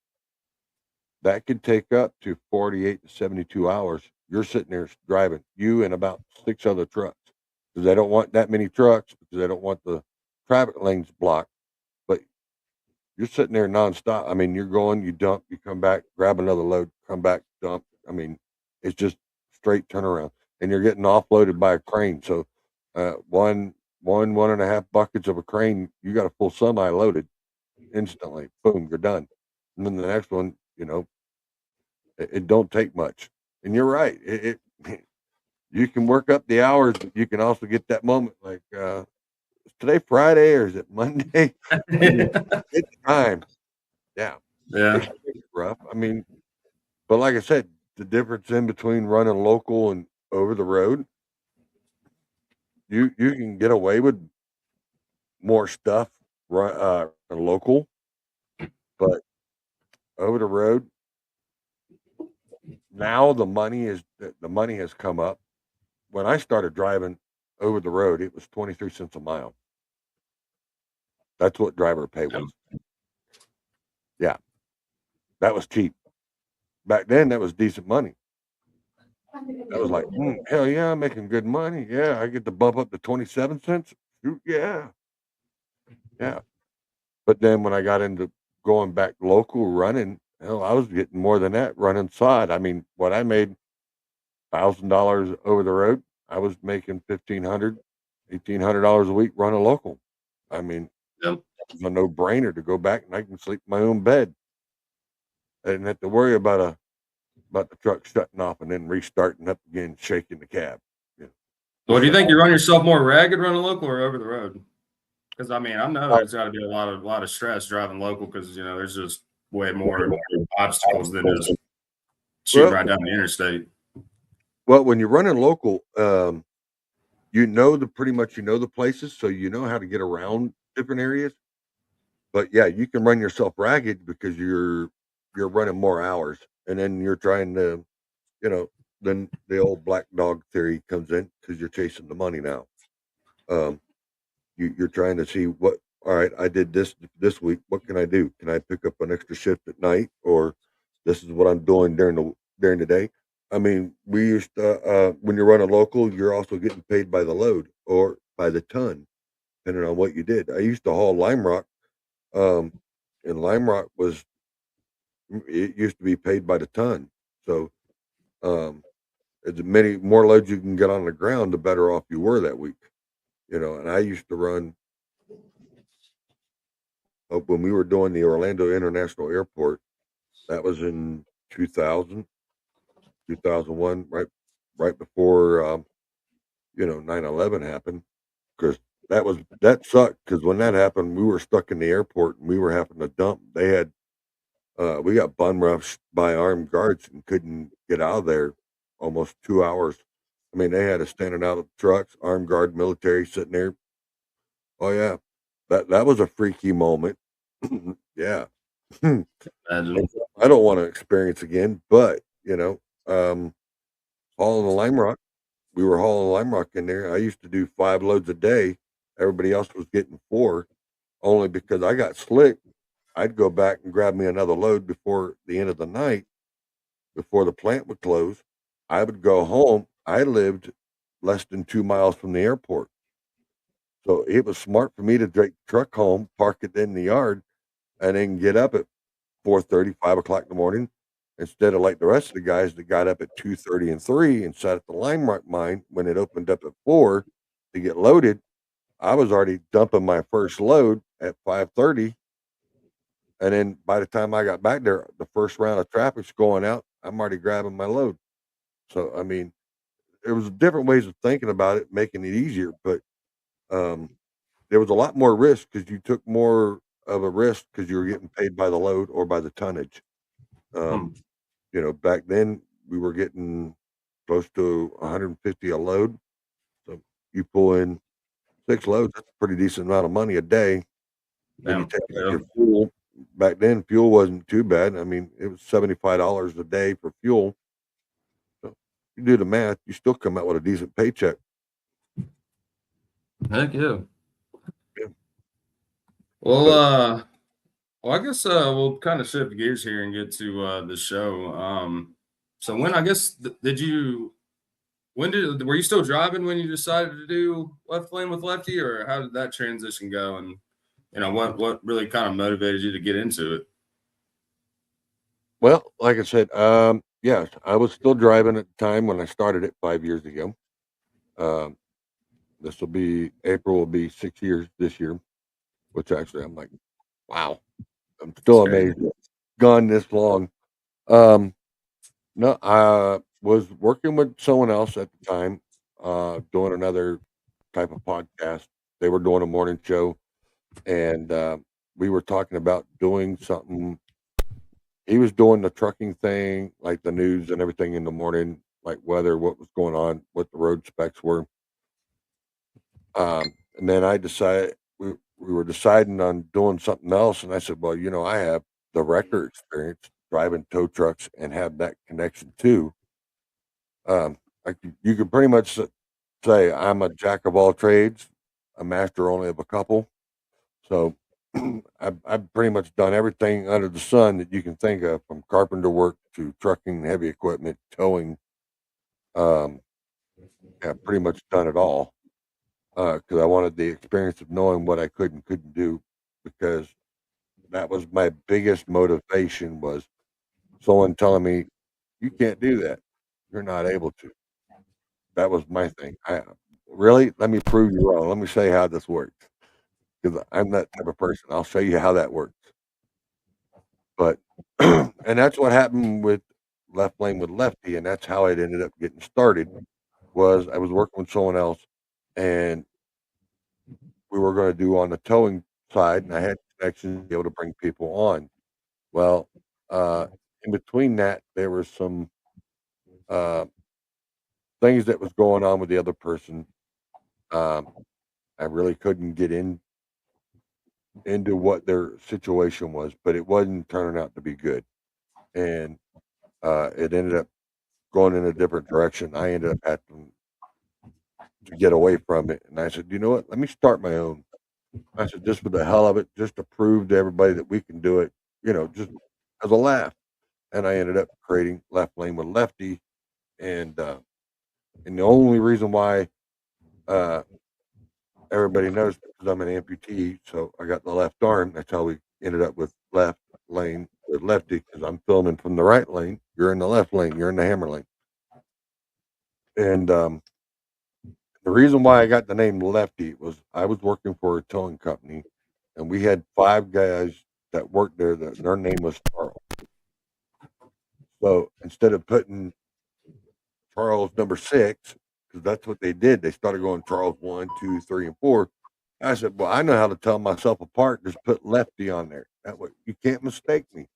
That could take up to 48 to 72 hours. You're sitting there driving, you and about 6 other trucks, because they don't want that many trucks because they don't want the traffic lanes blocked. But you're sitting there nonstop. I mean, you're going, you dump, you come back, grab another load, come back, dump. I mean, it's just straight turnaround, and you're getting offloaded by a crane. So, one and a half buckets of a crane, you got a full semi loaded instantly. Boom, you're done. And then the next one, it don't take much. And you're right. You can work up the hours, but you can also get that moment like, is today Friday or is it Monday? I mean, it's time. Yeah. yeah, It's rough. I mean, but like I said, the difference in between running local and over the road, you can get away with more stuff local, but over the road, now the money has come up. When I started driving over the road, it was 23 cents a mile. That's what driver pay was. Yeah, that was cheap. Back then, that was decent money. That was like, hell yeah, I'm making good money. Yeah, I get to bump up to 27 cents. Shoot, yeah, yeah. But then when I got into going back local running, hell, I was getting more than that running side. I mean, what I made $1,000 over the road, I was making $1,800 a week running local. I mean, Yep. it's a no brainer to go back and I can sleep in my own bed. I didn't have to worry about the truck shutting off and then restarting up again, shaking the cab. Yeah. So, do you think you run yourself more ragged running local or over the road? Because I mean, I know there's got to be a lot of stress driving local because there's just way more obstacles than just shooting Well, right down the interstate. well, when you're running local, pretty much the places, so you know how to get around different areas. But yeah, you can run yourself ragged because you're running more hours, and then you're trying to, you know, then the old black dog theory comes in because you're chasing the money now. Um, you're trying to see what. All right, I did this week. What can I do? Can I pick up an extra shift at night, or this is what I'm doing during the day? I mean, we used to when you're running local, you're also getting paid by the load or by the ton, depending on what you did. I used to haul lime rock, um, and lime rock it used to be paid by the ton. So, um, as many more loads you can get on the ground, the better off you were that week. And I used to run when we were doing the Orlando International Airport. That was in 2000, 2001, right before 9/11 happened. Because that sucked. Because when that happened, we were stuck in the airport and we were having to dump. We got bum rushed by armed guards and couldn't get out of there almost 2 hours. I mean, they had us standing out of trucks, armed guard, military sitting there. Oh yeah, that was a freaky moment. Yeah. Imagine. I don't want to experience again, but hauling the lime rock, we were hauling lime rock in there. I used to do 5 loads a day. Everybody else was getting 4, only because I got slick. I'd go back and grab me another load before the end of the night, before the plant would close. I would go home. I lived less than 2 miles from the airport. So it was smart for me to take the truck home, park it in the yard, and then get up at 4:30, 5 o'clock in the morning, instead of like the rest of the guys that got up at 2:30 and 3 and sat at the mine when it opened up at 4 to get loaded. I was already dumping my first load at 5:30, and then by the time I got back there, the first round of traffic's going out. I'm already grabbing my load. So I mean, there was different ways of thinking about it, making it easier, but um, there was a lot more risk because you took more of a risk because you were getting paid by the load or by the tonnage. Um, back then we were getting close to 150 a load. So you pull in 6 loads, that's a pretty decent amount of money a day. Then you Yeah. take out Yeah. your fuel. Back then, fuel wasn't too bad. I mean, it was $75 a day for fuel. So you do the math, you still come out with a decent paycheck. Heck yeah. Yeah. Well, But I guess we'll kind of shift gears here and get to the show. So when I guess did you were you still driving when you decided to do Left Lane with Lefty, or how did that transition go? And what really kind of motivated you to get into it? well, like I said, yes, I was still driving at the time when I started it 5 years ago. Um, this will be April will be 6 years this year, which actually I'm like, wow, I'm It's still crazy. amazed it's gone this long. Um, no, I was working with someone else at the time, doing another type of podcast. They were doing a morning show, and we were talking about doing something. He was doing the trucking thing, like the news and everything in the morning, like weather, what was going on, what the road specs were. And then I decided we were deciding on doing something else, and I said, "Well, I have the wrecker experience driving tow trucks and have that connection too. You could pretty much say I'm a jack of all trades, a master only of a couple. So I've pretty much done everything under the sun that you can think of, from carpenter work to trucking, heavy equipment, towing. Um, yeah, pretty much done it all because I wanted the experience of knowing what I could and couldn't do, because that was my biggest motivation, was someone telling me you can't do that, you're not able to. That was my thing. I really let me prove you wrong. Let me show you how this works, because I'm that type of person. I'll show you how that works. But and that's what happened with Left Lane with Lefty, and that's how it ended up getting started. Was I was working with someone else, and we were going to do on the towing side, and I had connections to be able to bring people on. Well, uh, in between that, there was some uh, things that was going on with the other person. Um, I really couldn't get into what their situation was, but it wasn't turning out to be good, and it ended up going in a different direction. I ended up having to get away from it, and I said, "You know what? Let me start my own." I said, "Just for the hell of it, just to prove to everybody that we can do it, just as a laugh." And I ended up creating Left Lane with Lefty, and the only reason why uh, everybody knows, because I'm an amputee, so I got the left arm. That's how we ended up with Left Lane with Lefty, because I'm filming from the right lane. You're in the left lane. You're in the hammer lane. And the reason why I got the name Lefty was I was working for a towing company, and we had 5 guys that worked there that their name was Charles. So instead of putting Charles number 6, because that's what they did, they started going Charles 1, 2, 3, and 4. I said, "Well, I know how to tell myself apart. Just put Lefty on there. That way you can't mistake me.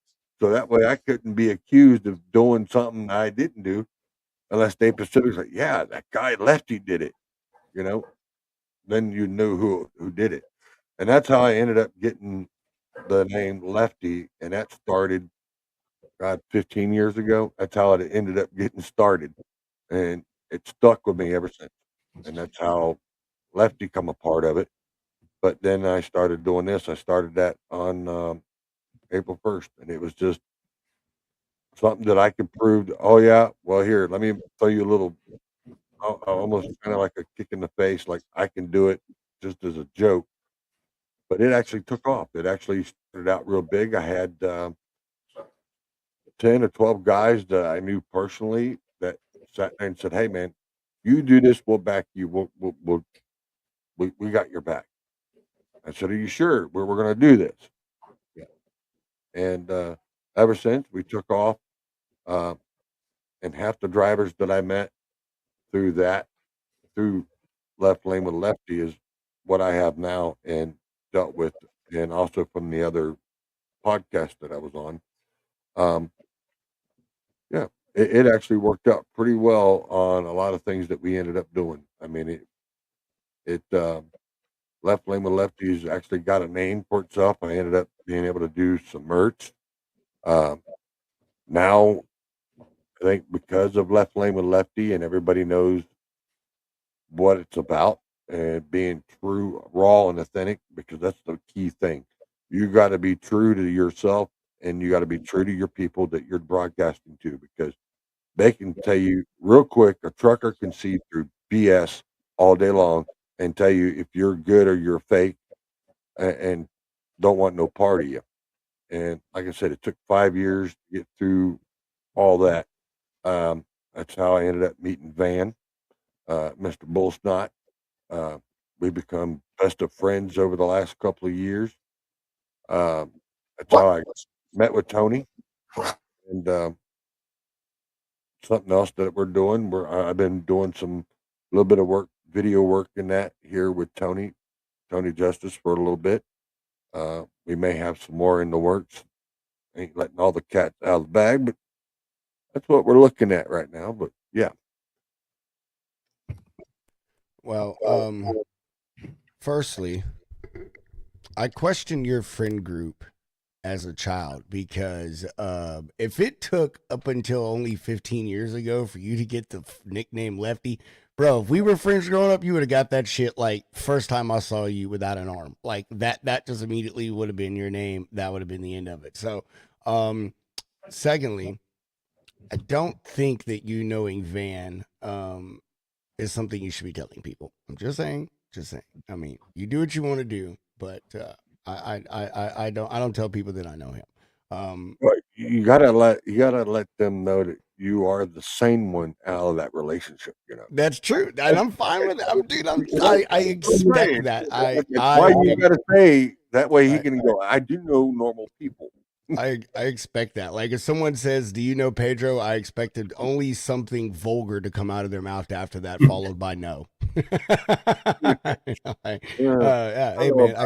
So that way I couldn't be accused of doing something I didn't do, unless they specifically say, yeah, that guy Lefty did it, you know, then you knew who did it." And that's how I ended up getting the name Lefty. And that started, God, 15 years ago. That's how it ended up getting started. And it stuck with me ever since. And that's how Lefty come a part of it. But then I started doing this. I started that on April 1st, and it was just something that I could prove. Oh yeah, well here, let me tell you a little, almost kind of like a kick in the face, like I can do it, just as a joke. But it actually took off. It actually started out real big. I had 10 or 12 guys that I knew personally that sat there and said, "Hey, man, you do this, we'll back you. We got your back." I said, "Are you sure we're going to do this?" Yeah. And ever since we took off, uh, and half the drivers that I met through through Left Lane with Lefty is what I have now and dealt with, and also from the other podcast that I was on. Um, yeah, it actually worked out pretty well on a lot of things that we ended up doing. I mean, it Left Lane with Lefty's actually got a name for itself. I ended up being able to do some merch. Um, now, I think because of Left Lane with Lefty and everybody knows what it's about and being true, raw, and authentic, because that's the key thing. You got to be true to yourself and you got to be true to your people that you're broadcasting to, because they can tell you real quick, a trucker can see through BS all day long and tell you if you're good or you're fake, and don't want no part of you. And like I said, it took 5 years to get through all that. That's how I ended up meeting Van, Mr. Bullsnot. Uh, we become best of friends over the last couple of years. That's how I met with Tony, and something else that we're doing. I've been doing some little bit of work, video work in that here with Tony Justice for a little bit. We may have some more in the works. Ain't letting all the cats out of the bag, but that's what we're looking at right now. But yeah, Well, firstly, I question your friend group as a child because if it took up until only 15 years ago for you to get the nickname Lefty, bro, if we were friends growing up, you would have got that shit like first time I saw you without an arm. Like that just immediately would have been your name. That would have been the end of it. So, secondly, I don't think that you knowing Van is something you should be telling people. I'm just saying. Just saying. I mean, you do what you want to do, but I don't tell people that I know him. but you gotta let them know that you are the sane one out of that relationship. You know, That's true, and I'm fine with it. I expect saying. that. That's why you gotta say that way he can go. I do know normal people. I expect that. Like if someone says, "Do you know Pedro?" I expected only something vulgar to come out of their mouth after that, followed by no. Yeah, hey man,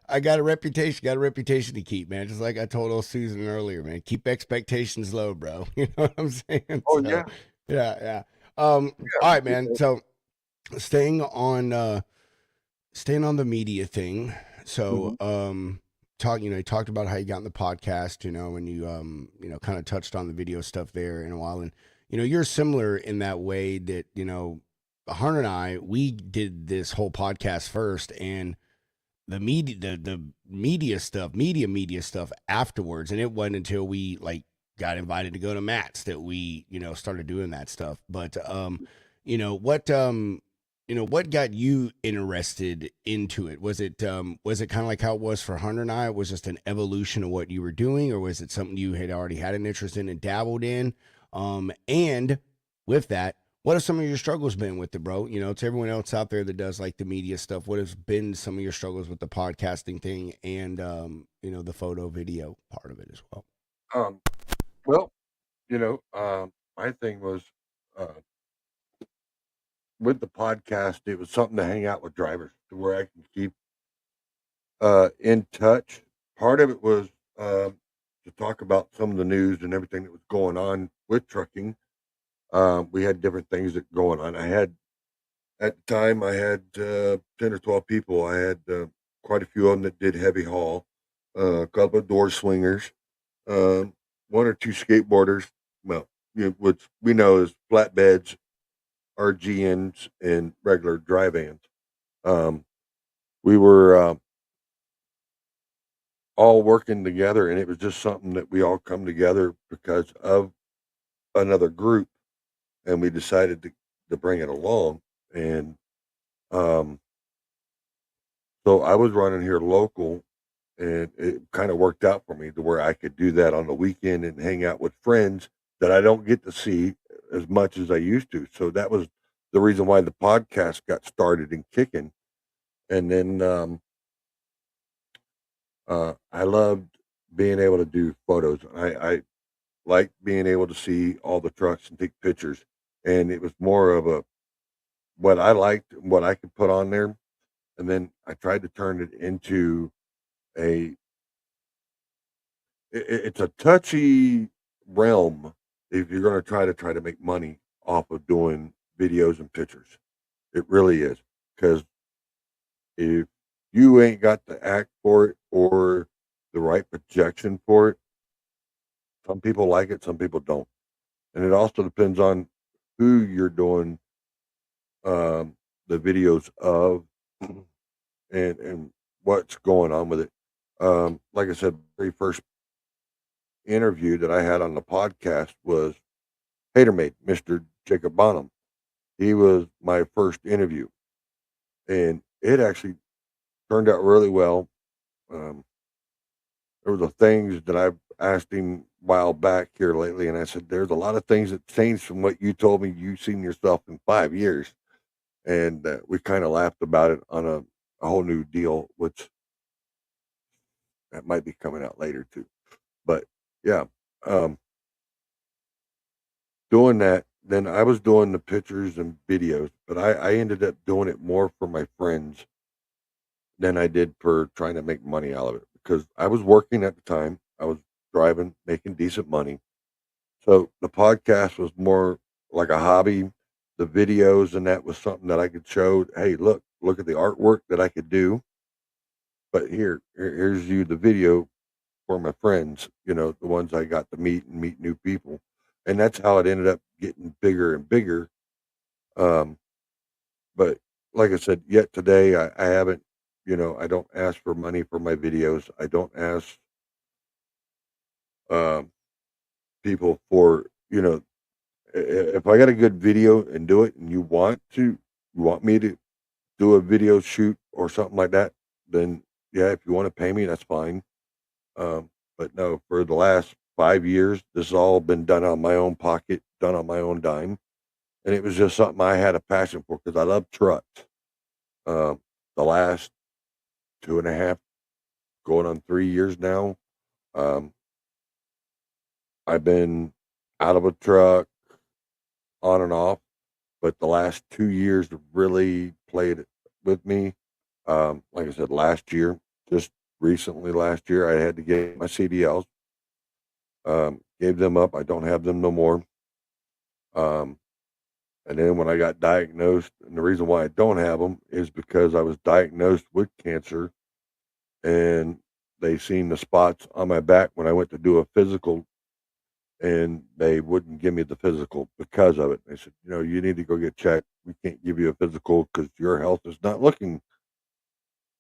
I got a reputation. Got a reputation to keep, man. Just like I told old Susan earlier, man. Keep expectations low, bro. You know what I'm saying? Oh So, yeah. yeah. All right, man. So staying on the media thing. So you talked about how you got in the podcast, and you kind of touched on the video stuff there in a while. And you're similar in that way that Hunter and I, we did this whole podcast first, and the media stuff afterwards. And it wasn't until we like got invited to go to Matt's that we started doing that stuff. But what got you interested into it? Was it kind of like how it was for Hunter and I? It was just an evolution of what you were doing, or was it something you had already had an interest in and dabbled in? And with that, what have some of your struggles been with it, bro? To everyone else out there that does like the media stuff, what has been some of your struggles with the podcasting thing and the photo video part of it as well? Well, my thing was uh, with the podcast. It was something to hang out with drivers to where I can keep in touch. Part of it was to talk about some of the news and everything that was going on with trucking. We had different things that going on. At the time, I had 10 or 12 people. I had quite a few of them that did heavy haul, a couple of door swingers, um, one or two skateboarders, well, which we know as flatbeds, RGNs, and regular dry vans. Um, we were all working together, and it was just something that we all come together because of another group, and we decided to bring it along. And so I was running here local, and it kind of worked out for me to where I could do that on the weekend and hang out with friends that I don't get to see as much as I used to. So that was the reason why the podcast got started and kicking. And then I loved being able to do photos. I liked being able to see all the trucks and take pictures. And it was more of a what I liked, what I could put on there. And then I tried to turn it into a it's a touchy realm if you're going to try to make money off of doing videos and pictures. It really is, because if you ain't got the act for it or the right projection for it, some people like it, some people don't, and it also depends on who you're doing the videos of and what's going on with it. Like I said, very first interview that I had on the podcast was Hatermade, Mr. Jacob Bonham. He was my first interview, and it actually turned out really well. Um, there was the things that I've asked him a while back here lately, and I said, "There's a lot of things that changed from what you told me you've seen yourself in 5 years," and we kind of laughed about it on a whole new deal, which that might be coming out later too. But yeah, um, doing that. Then I was doing the pictures and videos, but I ended up doing it more for my friends than I did for trying to make money out of it, because I was working at the time. I was driving, making decent money. So the podcast was more like a hobby. The videos and that was something that I could show. Hey, look at the artwork that I could do. But here's you the video for my friends. The ones I got to meet and meet new people, and that's how it ended up getting bigger and bigger. Um, but like I said, yet today I haven't. I don't ask for money for my videos. I don't ask um, people for if I got a good video and do it, and you want me to do a video shoot or something like that, then yeah, if you want to pay me, that's fine. But no, for the last 5 years, this has all been done on my own pocket, done on my own dime, and it was just something I had a passion for because I love trucks. The last 2.5, going on 3 years now, um, I've been out of a truck on and off, but the last 2 years have really played it with me. Like I said, last year, just recently last year, I had to get my CDLs. Gave them up. I don't have them no more. Um, and then when I got diagnosed, and the reason why I don't have them is because I was diagnosed with cancer, and they seen the spots on my back when I went to do a physical, and they wouldn't give me the physical because of it. They said, you need to go get checked. We can't give you a physical because your health is not looking.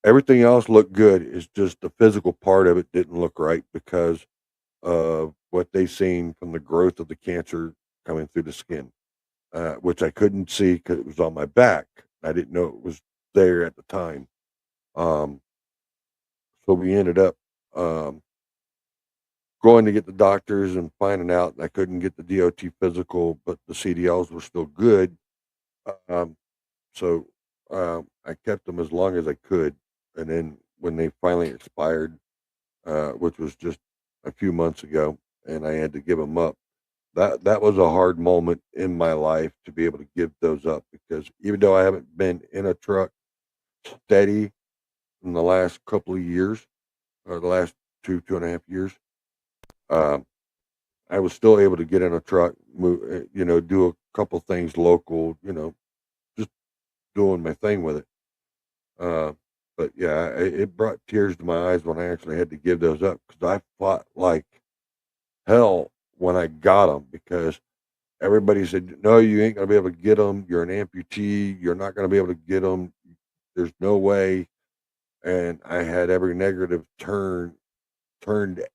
Everything else looked good. It's just the physical part of it didn't look right because of what they seen from the growth of the cancer coming through the skin, which I couldn't see because it was on my back. I didn't know it was there at the time. Um, so we ended up um, going to get the doctors and finding out I couldn't get the DOT physical, but the CDLs were still good. Um, so I kept them as long as I could, and then when they finally expired, which was just a few months ago, and I had to give them up. That was a hard moment in my life to be able to give those up, because even though I haven't been in a truck steady in the last couple of years, or the last 2.5 years, um, I was still able to get in a truck, move, do a couple things local, just doing my thing with it. Uh, but yeah, it brought tears to my eyes when I actually had to give those up, because I fought like hell when I got them, because everybody said, no, you ain't going to be able to get them. You're an amputee. You're not going to be able to get them. There's no way. And I had every negative turned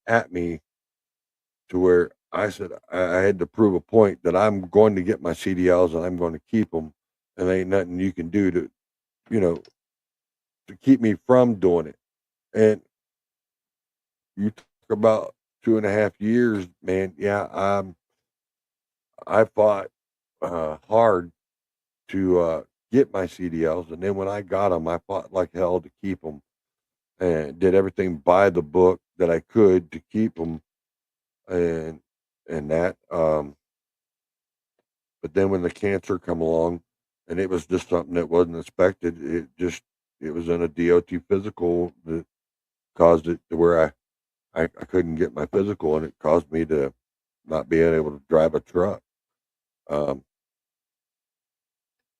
at me, to where I said I had to prove a point that I'm going to get my CDLs and I'm going to keep them. And there ain't nothing you can do to, you know, to keep me from doing it. And you talk about 2.5 years, man. Yeah, I fought hard to get my CDLs, and then when I got them, I fought like hell to keep them, and did everything by the book that I could to keep them, and that. But then when the cancer come along, and it was just something that wasn't expected, it was in a DOT physical that caused it to where I couldn't get my physical, and it caused me to not being able to drive a truck. Um,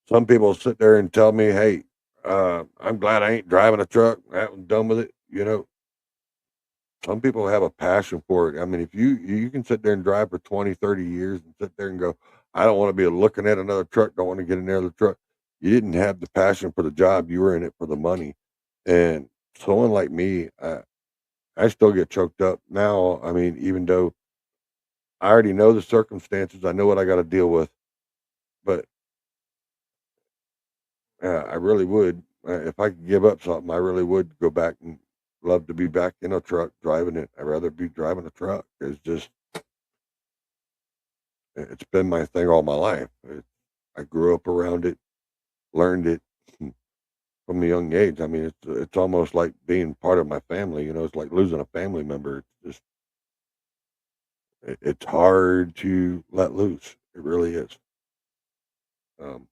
some people sit there and tell me, "Hey, I'm glad I ain't driving a truck. I'm done with it." Some people have a passion for it. I mean, if you can sit there and drive for 20, 30 years and sit there and go, "I don't want to be looking at another truck. Don't want to get in another truck." You didn't have the passion for the job. You were in it for the money. And someone like me, I still get choked up now. I mean, even though I already know the circumstances, I know what I got to deal with. But I really would, if I could give up something, I really would go back and love to be back in a truck driving it. I'd rather be driving a truck. It's been my thing all my life. I grew up around it, learned it from a young age. I mean, it's almost like being part of my family. It's like losing a family member. It's hard to let loose. It really is. Um,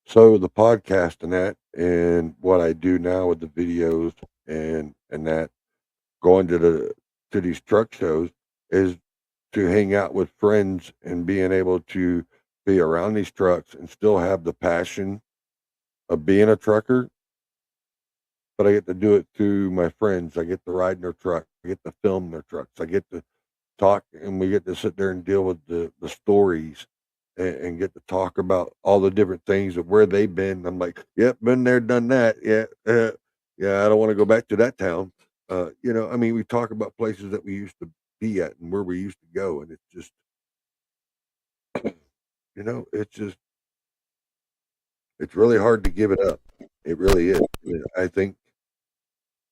so the podcast and that, and what I do now with the videos and that, going to these truck shows is to hang out with friends and being able to be around these trucks and still have the passion of being a trucker, but I get to do it through my friends. I get to ride in their truck. I get to film their trucks. I get to talk, and we get to sit there and deal with the stories, and get to talk about all the different things of where they've been. I'm like, yep, been there, done that. Yeah, yeah. I don't want to go back to that town. I mean, we talk about places that we used to be at and where we used to go, and it's just, it's just, it's really hard to give it up. It really is. I think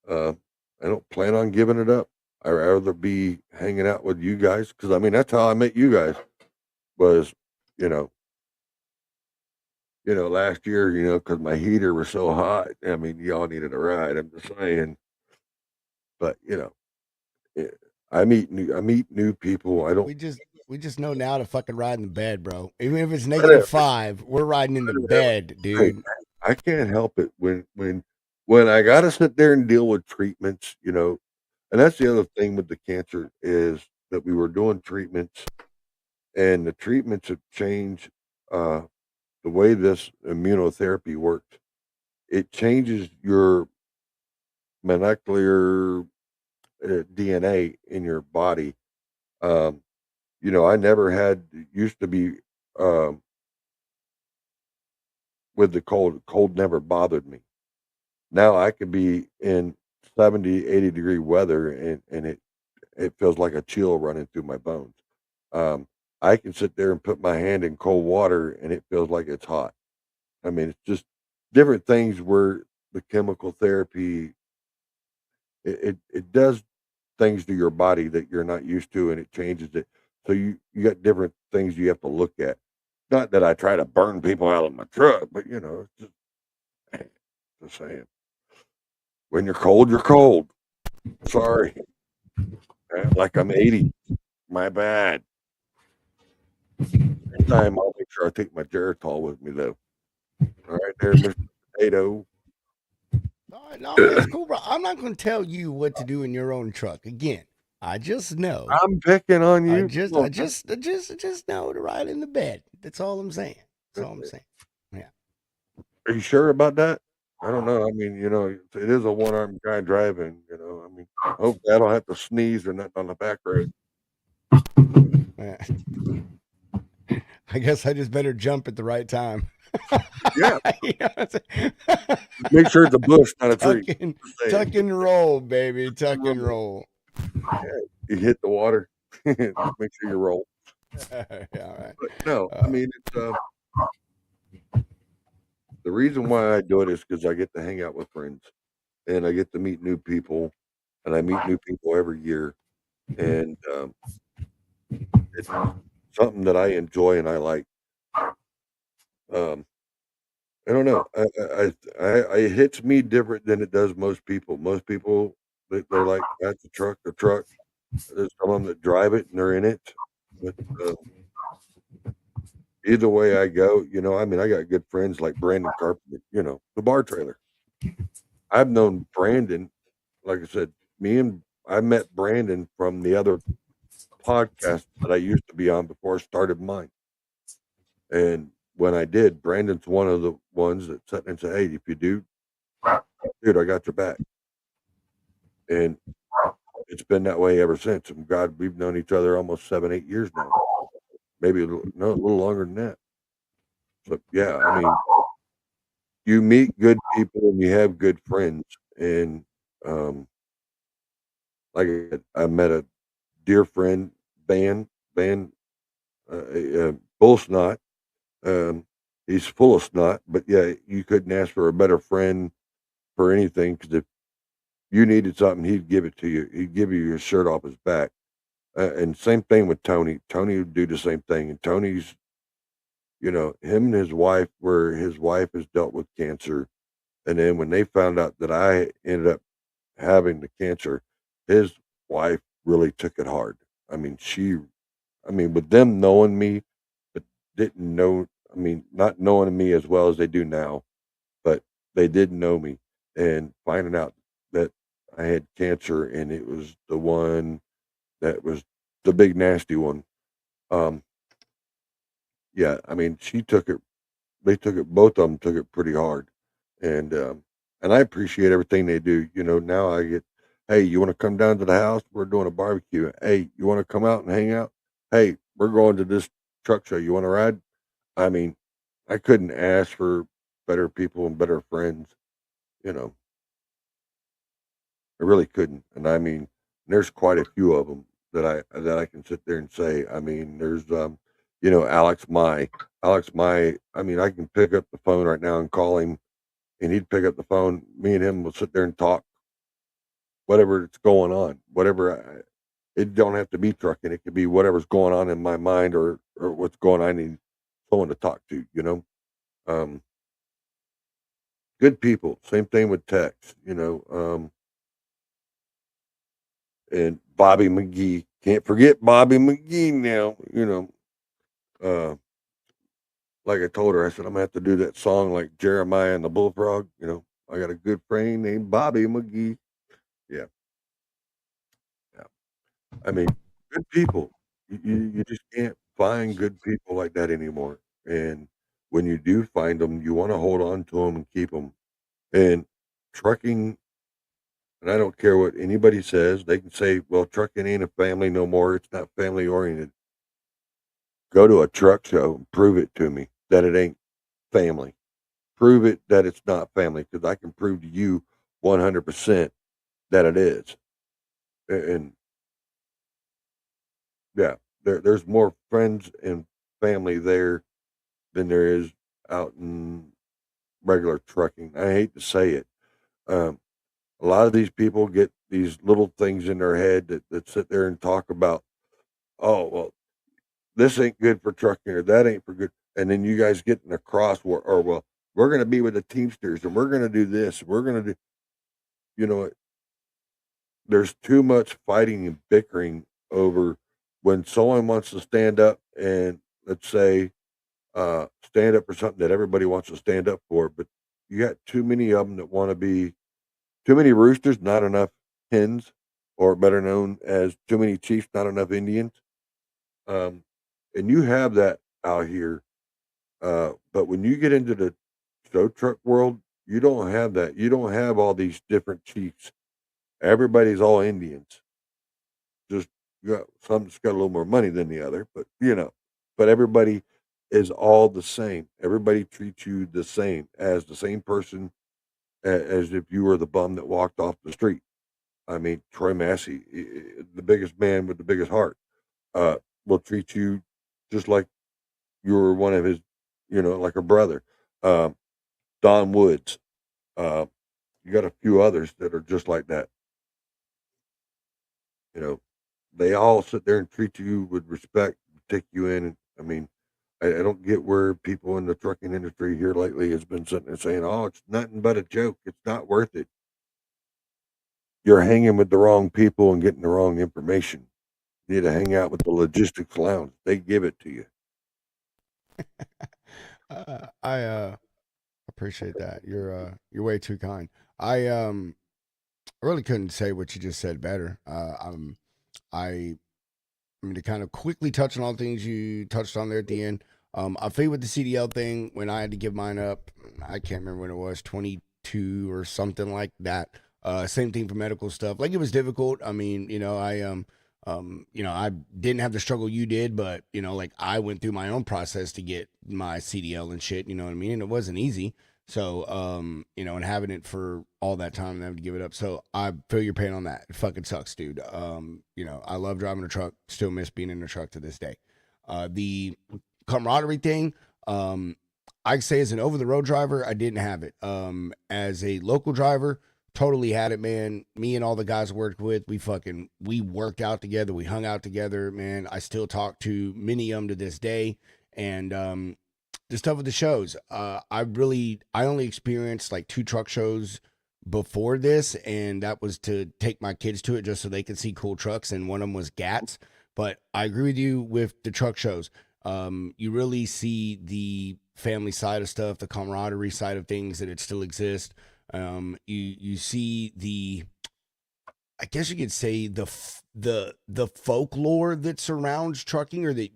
Uh, I don't plan on giving it up. I'd rather be hanging out with you guys because I mean that's how I met you guys. Was you know last year because my heater was so hot. I mean y'all needed a ride. I'm just saying, but eh, I meet new people. I don't. We just know now to fucking ride in the bed, bro. Even if it's I don't- -5, we're riding in I the don't have- bed, Hey, dude. I can't help it when I got to sit there and deal with treatments. And that's the other thing with the cancer is that we were doing treatments, and the treatments have changed. Uh, the way this immunotherapy works, it changes your molecular DNA in your body. Um, I never had used to be um, with the cold. Cold never bothered me. Now I could be in 70, 80-degree weather, and it feels like a chill running through my bones. Um, I can sit there and put my hand in cold water, and it feels like it's hot. I mean, it's just different things where the chemical therapy it does things to your body that you're not used to, and it changes it. So you got different things you have to look at. Not that I try to burn people out of my truck, but it's just saying. When you're cold, you're cold. Sorry. Like I'm 80. My bad. Next time I'll make sure I take my Geritol with me though. All right there, Mr. Potato. All right, no, man, it's cool, bro. I'm not gonna tell you what to do in your own truck. Again, I just know. I'm picking on I you. just, Come I on, just know to ride in the bed. That's all I'm saying. That's all I'm man. saying. Yeah. Are you sure about that? I don't know. I mean, it is a one-armed guy driving. I mean, hopefully I don't have to sneeze or nothing on the back road. Yeah. I guess I just better jump at the right time. Yeah, You know what I'm saying? make sure it's a bush, not a tuck tree. and Just saying. tuck and roll, baby. Tuck and roll. You hit the water. Just make sure you roll. Yeah, all right. But no, I mean, it's the reason why I do it is because I get to hang out with friends and I get to meet new people, and I meet new people every year, and it's something that I enjoy and I like. Um, I don't know. It hits me different than it does most people. Most people, they're like, that's a truck, a truck. There's some of them that drive it and they're in it. But either way I go, I mean, I got good friends like Brandon Carpenter, the bar trailer. I've known Brandon, like I said, I met Brandon from the other podcast that I used to be on before I started mine. And when I did, Brandon's one of the ones that sat and said, "Hey, if you do, dude, I got your back." And it's been that way ever since. And God, we've known each other almost 7, 8 years now. Maybe no, a little longer than that. So yeah, I mean, you meet good people and you have good friends. And um, like I said, I met a dear friend, Van, Bull Snot. Um, he's full of snot, but yeah, you couldn't ask for a better friend for anything because if you needed something, he'd give it to you. He'd give you your shirt off his back. And same thing with Tony. Tony would do the same thing. And Tony's, him and his wife, where his wife has dealt with cancer. And then when they found out that I ended up having the cancer, his wife really took it hard. I mean, with them knowing me, but didn't know, not knowing me as well as they do now, but they did know me and finding out that I had cancer and it was the one that was the big nasty one. Um, yeah, she took it. They took it. Both of them took it pretty hard, and I appreciate everything they do. Now I get, hey, you want to come down to the house? We're doing a barbecue. Hey, you want to come out and hang out? Hey, we're going to this truck show. You want to ride? I mean, I couldn't ask for better people and better friends. You know, I really couldn't. And there's quite a few of them that I can sit there and say. There's Alex My. I can pick up the phone right now and call him, and he'd pick up the phone. Me and him will sit there and talk whatever it's going on, it don't have to be trucking. It could be whatever's going on in my mind or what's going on. I need someone to talk to. Um, Good people. Same thing with Tex. And Bobby McGee. Can't forget Bobby McGee now. Uh, like I told her, I said I'm gonna have to do that song like Jeremiah and the Bullfrog. I got a good friend named Bobby McGee. Yeah, yeah. I mean, good people. You just can't find good people like that anymore. And when you do find them, you want to hold on to them and keep them. And trucking, and I don't care what anybody says. They can say, "Well, trucking ain't a family no more. It's not family oriented." Go to a truck show and prove it to me that it ain't family. Prove it that it's not family because I can prove to you 100% that it is. And yeah, there's more friends and family there than there is out in regular trucking. I hate to say it. Um, a lot of these people get these little things in their head that sit there and talk about, oh, well, this ain't good for trucking or that ain't for good. And then you guys get in a cross war, or, well, we're going to be with the Teamsters and we're going to do this. We're going to do, you know, there's too much fighting and bickering over when someone wants to stand up and let's say, stand up for something that everybody wants to stand up for, but you got too many of them that want to be too many roosters, not enough hens, or better known as too many chiefs, not enough Indians. Um, and you have that out here. But when you get into the tow truck world, you don't have that. You don't have all these different chiefs. Everybody's all Indians. Just you got some that's got a little more money than the other, but everybody is all the same. Everybody treats you the same as the same person as if you were the bum that walked off the street. Troy Massey, the biggest man with the biggest heart, uh, will treat you just like you were one of his, like a brother. Um, Don Woods, uh, you got a few others that are just like that. you know, they all sit there and treat you with respect, take you in. And I mean, I don't get where people in the trucking industry here lately has been sitting there saying, "Oh, it's nothing but a joke. It's not worth it." You're hanging with the wrong people and getting the wrong information. You need to hang out with the logistics lounge. They give it to you. I appreciate that. You're way too kind. I really couldn't say what you just said better. I I mean, to kind of quickly touch on all the things you touched on there at the end. I feel with the CDL thing when I had to give mine up. I can't remember when it was, 22 or something like that. Same thing for medical stuff. Like, it was difficult. I mean, I didn't have the struggle you did, but like, I went through my own process to get my CDL and shit. You know what I mean? And it wasn't easy. So, and having it for all that time and having to give it up. So I feel your pain on that. It fucking sucks, dude. I love driving a truck. Still miss being in a truck to this day. The camaraderie thing, I say as an over the road driver, I didn't have it. As a local driver, totally had it, man. Me and all the guys I worked with, we worked out together. We hung out together, man. I still talk to many of them to this day. And, the stuff with the shows, I only experienced like 2 truck shows before this, and that was to take my kids to it just so they could see cool trucks, and one of them was GATS. But I agree with you with the truck shows. You really see the family side of stuff, the camaraderie side of things, that it still exists. You see the, I guess you could say, the folklore that surrounds trucking, or that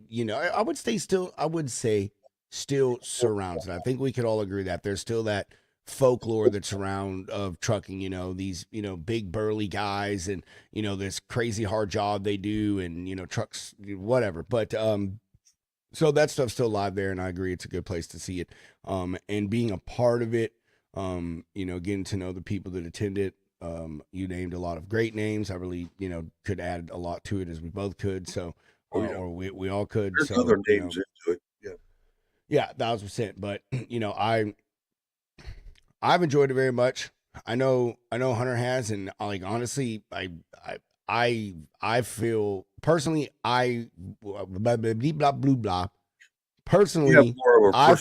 I would say still surrounds it. I think we could all agree that there's still that folklore that's around of trucking, these, big burly guys, and, this crazy hard job they do, and, trucks, whatever. But, so that stuff's still alive there, and I agree it's a good place to see it. And being a part of it, getting to know the people that attend it. You named a lot of great names. I really, could add a lot to it, as we both could. So, or we all could. There's so, other names into it. Yeah. Yeah, 1,000%. But I've enjoyed it very much. I know Hunter has, and like, honestly, I feel personally, blah blah blah blah blah. Personally, I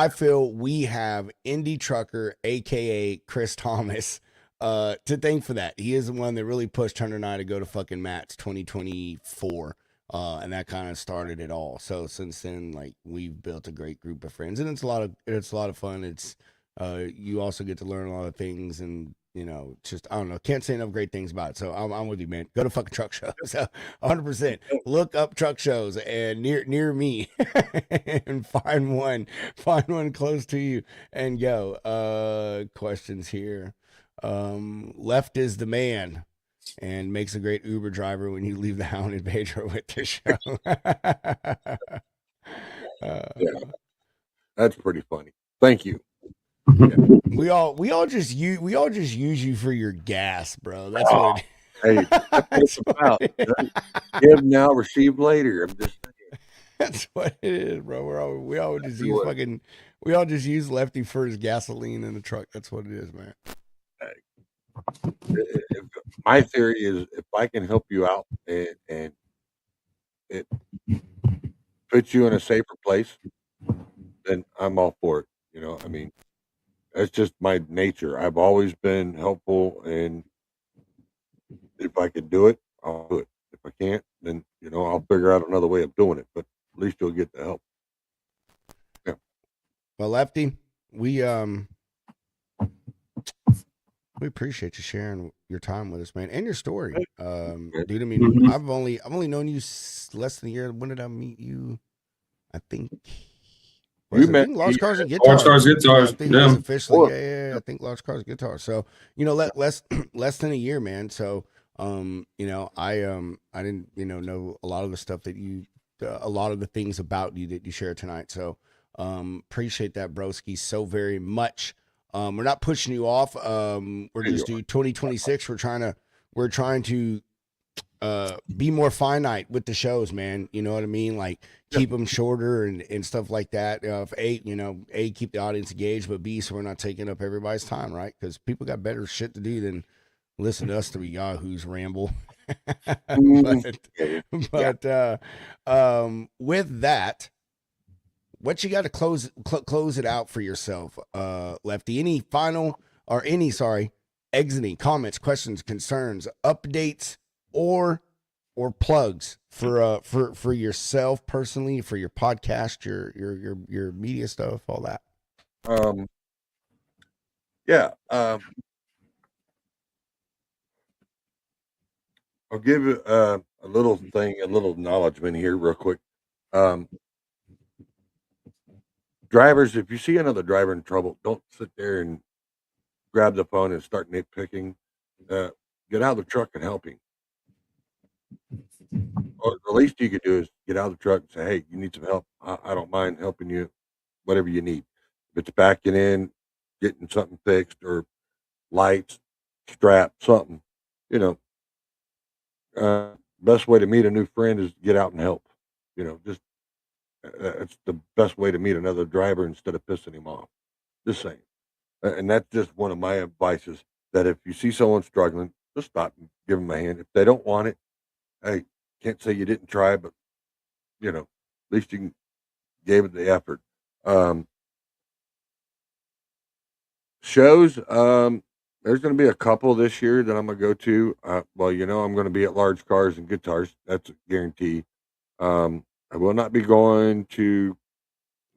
feel we have Indie Trucker, aka Chris Thomas, to thank for that. He is the one that really pushed Hunter and I to go to fucking Matt's 2024. And that kind of started it all. So since then, like, we've built a great group of friends, and it's a lot of fun. It's you also get to learn a lot of things, and just, I don't know, can't say enough great things about it. So I'm with you, man. Go to fucking truck shows. 100%. Look up truck shows and near me, and find one close to you, and go. Questions here. Left is the man, and makes a great Uber driver when you leave the Hound and Pedro with the show. Yeah, that's pretty funny. Thank you. Yeah. We all just use you for your gas, bro. That's what it, Hey, that's what it's about. Give now, receive later. I'm just saying. that's what it is, bro. We all just use Lefty for his gasoline in the truck. That's what it is, man. My theory is, if I can help you out and it puts you in a safer place, then I'm all for it. I mean, that's just my nature. I've always been helpful, and if I can do it, I'll do it. If I can't, then I'll figure out another way of doing it. But at least you'll get the help. Yeah. Well, Lefty, we appreciate you sharing your time with us, man, and your story. Dude, I mean, I've only known you less than a year. When did I meet you? I think Large Cars and Guitars. Large Cars and Guitars. I think it was officially, yeah. I think Large Cars and Guitars. So, less than a year, man. So, I didn't, know a lot of the stuff that a lot of the things about you that you shared tonight. So, appreciate that, broski, so very much. We're not pushing you off. We're just do 2026. We're trying to be more finite with the shows, man. You know what I mean? Like, keep them shorter and stuff like that. If A, keep the audience engaged, but B, so we're not taking up everybody's time, right? Because people got better shit to do than listen to us three yahoos ramble. but Yeah. with that, what you got to close it out for yourself, Lefty? Any final or any exiting comments, questions, concerns, updates, or plugs for yourself personally, for your podcast, your media stuff, all that. Yeah. I'll give you a little thing, a little acknowledgement here, real quick. Drivers, if you see another driver in trouble, don't sit there and grab the phone and start nitpicking. Get out of the truck and help him. Or the least you could do is get out of the truck and say, "Hey, you need some help? I don't mind helping you, whatever you need. If it's backing in, getting something fixed, or lights, strap, something, you know." Best way to meet a new friend is get out and help. Just it's the best way to meet another driver instead of pissing him off. Just saying. And that's just one of my advices, that if you see someone struggling, just stop and give them a hand. If they don't want it, hey, can't say you didn't try, but at least you gave it the effort. Shows, there's going to be a couple this year that I'm going to go to. Well, I'm going to be at Large Cars and Guitars. That's a guarantee. I will not be going to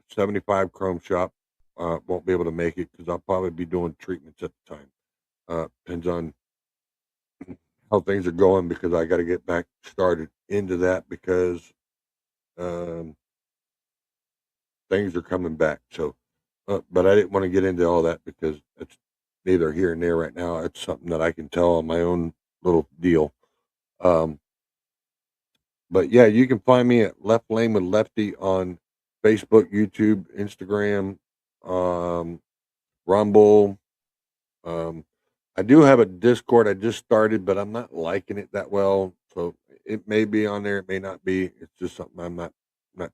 75 Chrome Shop. Won't be able to make it because I'll probably be doing treatments at the time. Depends on how things are going, because I got to get back started into that, because things are coming back. So, but I didn't want to get into all that because it's neither here and there right now. It's something that I can tell on my own little deal. But yeah, you can find me at Left Lane with Lefty on Facebook, YouTube, Instagram, Rumble. I do have a Discord I just started, but I'm not liking it that well. So it may be on there, it may not be. It's just something I'm not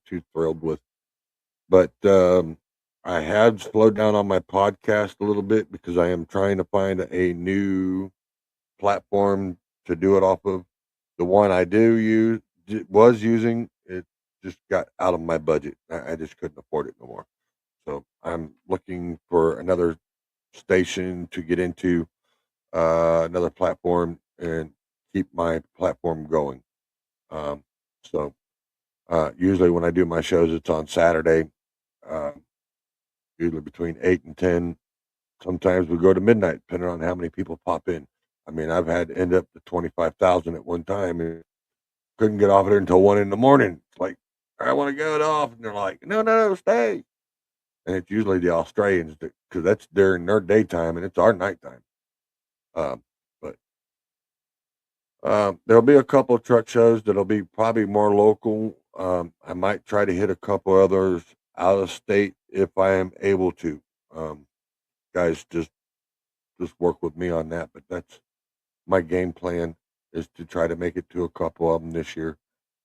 too thrilled with. But I have slowed down on my podcast a little bit because I am trying to find a new platform to do it off of. The one I was using, it just got out of my budget. I just couldn't afford it no more. So I'm looking for another station to get into, another platform, and keep my platform going. So usually when I do my shows, it's on Saturday, uh, usually between 8 and 10. Sometimes we go to midnight, depending on how many people pop in. I mean, I've had to end up to 25,000 at one time, and couldn't get off there until 1 in the morning. It's like, I want to get off. And they're like, no, no, no, stay. And it's usually the Australians, because that's during their daytime and it's our nighttime. But there'll be a couple of truck shows that'll be probably more local. I might try to hit a couple others out of state if I am able to. Guys, just work with me on that. But that's my game plan, is to try to make it to a couple of them this year,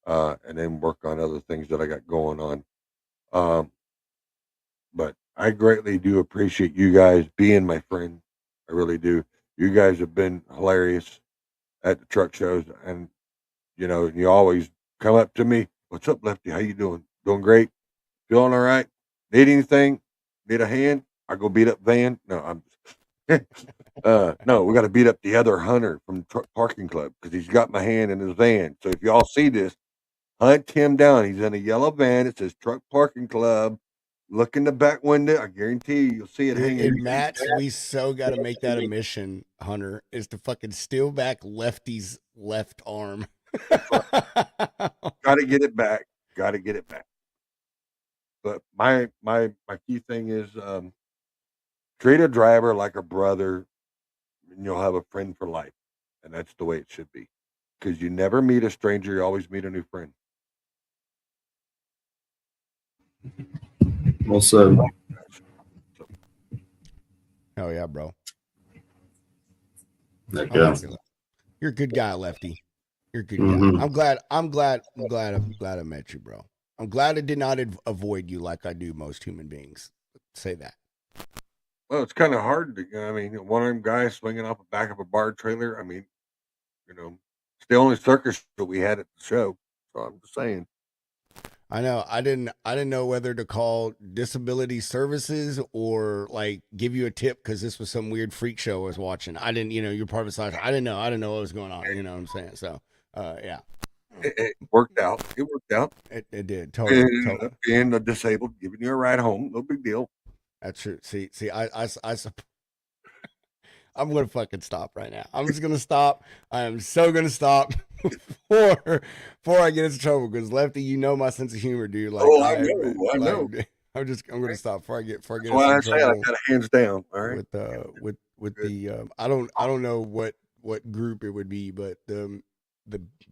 and then work on other things that I got going on. But I greatly do appreciate you guys being my friend. I really do. You guys have been hilarious at the truck shows, and you always come up to me. "What's up, Lefty? How you doing? Doing great? Feeling all right? Need anything? Need a hand? I go beat up Van." No, I'm no, we got to beat up the other hunter from Truck Parking Club, because he's got my hand in his van. So if y'all see this, hunt him down. He's in a yellow van. It says Truck Parking Club. Look in the back window. I guarantee you'll see it Dude, hanging. and Matt, we so got to make that a mission, Hunter, is to fucking steal back Lefty's left arm. Got to get it back. Got to get it back. But my key thing is, treat a driver like a brother, and you'll have a friend for life. And that's the way it should be. Because you never meet a stranger, you always meet a new friend. Well said. Hell yeah, bro. Heck I yeah. like it. You're a good guy, Lefty. You're a good Mhm. guy. I'm glad I met you, bro. I'm glad I did not avoid you like I do most human beings. Say that. Well, it's kind of hard to, I mean, one of them guys swinging off the back of a bar trailer. I mean, It's the only circus that we had at the show. So I'm just saying. I know. I didn't know whether to call disability services or like give you a tip because this was some weird freak show I was watching. I didn't, you're part of a slash. I didn't know what was going on. You know what I'm saying? So, yeah, It worked out. It worked out. it did totally. And being a disabled, giving you a ride home, no big deal. That's true. See, I'm gonna fucking stop right now. I'm just gonna stop. I am so gonna stop before I get into trouble because Lefty, my sense of humor, dude. Like, I know. I'm gonna stop before I get into I trouble. got a hands down. All right. With the I don't know what group it would be, but the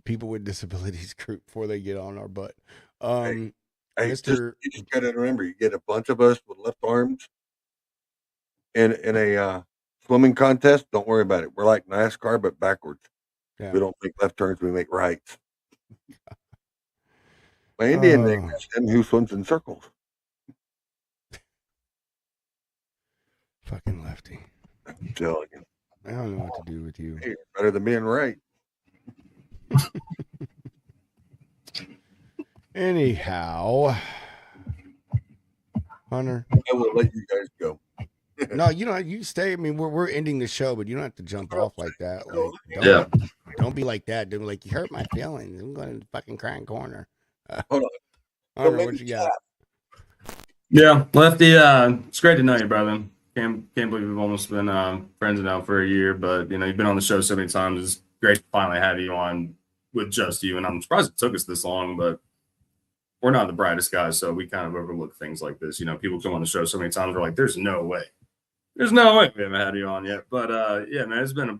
people with disabilities group before they get on our butt. Hey, Mr. You just gotta remember, you get a bunch of us with left arms in a swimming contest. Don't worry about it. We're like NASCAR, but backwards. Yeah. We don't make left turns. We make rights. My Indian name is him who swims in circles. Fucking Lefty. I'm telling you. I don't know what to do with you. Hey, better than being right. Anyhow, Hunter. I will let you guys go. No, you stay. I mean, we're ending the show, but you don't have to jump off like that. Like, don't be like that. Don't be like, you hurt my feelings. I'm going to the fucking crying corner. Hold on. Hunter, what you got? Yeah, Lefty, it's great to know you, brother. Can't believe we've almost been friends now for a year, but you've been on the show so many times. It's great to finally have you on with just you, and I'm surprised it took us this long, but we're not the brightest guys, so we kind of overlook things like this. People come on the show so many times, we're like, there's no way we haven't had you on yet. But yeah, man, it's been a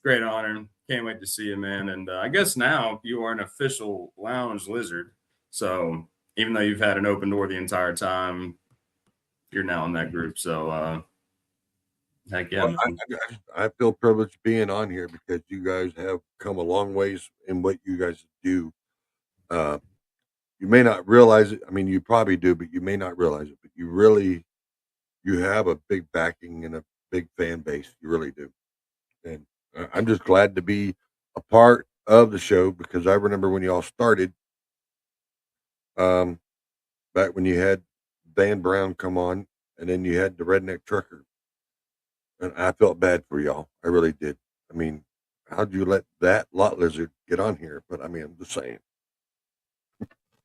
great honor. Can't wait to see you, man. And I guess now you are an official lounge lizard. So even though you've had an open door the entire time, you're now in that group. So heck yeah. Well, I feel privileged being on here because you guys have come a long ways in what you guys do. You may not realize it. I mean, you probably do, but you may not realize it. But you have a big backing and a big fan base. You really do. And I'm just glad to be a part of the show because I remember when y'all started, back when you had Dan Brown come on and then you had the redneck trucker. And I felt bad for y'all. I really did. I mean, how'd you let that lot lizard get on here? But I mean, I'm just saying.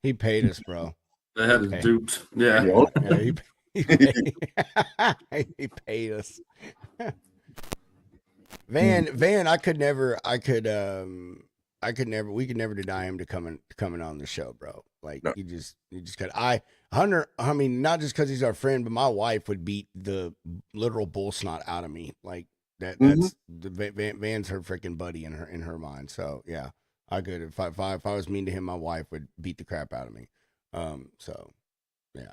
He paid us, bro. They had us duped. Yeah. Yeah, he paid us. Van, we could never deny him to coming on the show, bro. Like, no. you just could. Hunter, I mean, not just because he's our friend, but my wife would beat the literal bull snot out of me. Like that's Van's her freaking buddy in her mind. So yeah, I could if I was mean to him, my wife would beat the crap out of me. So yeah.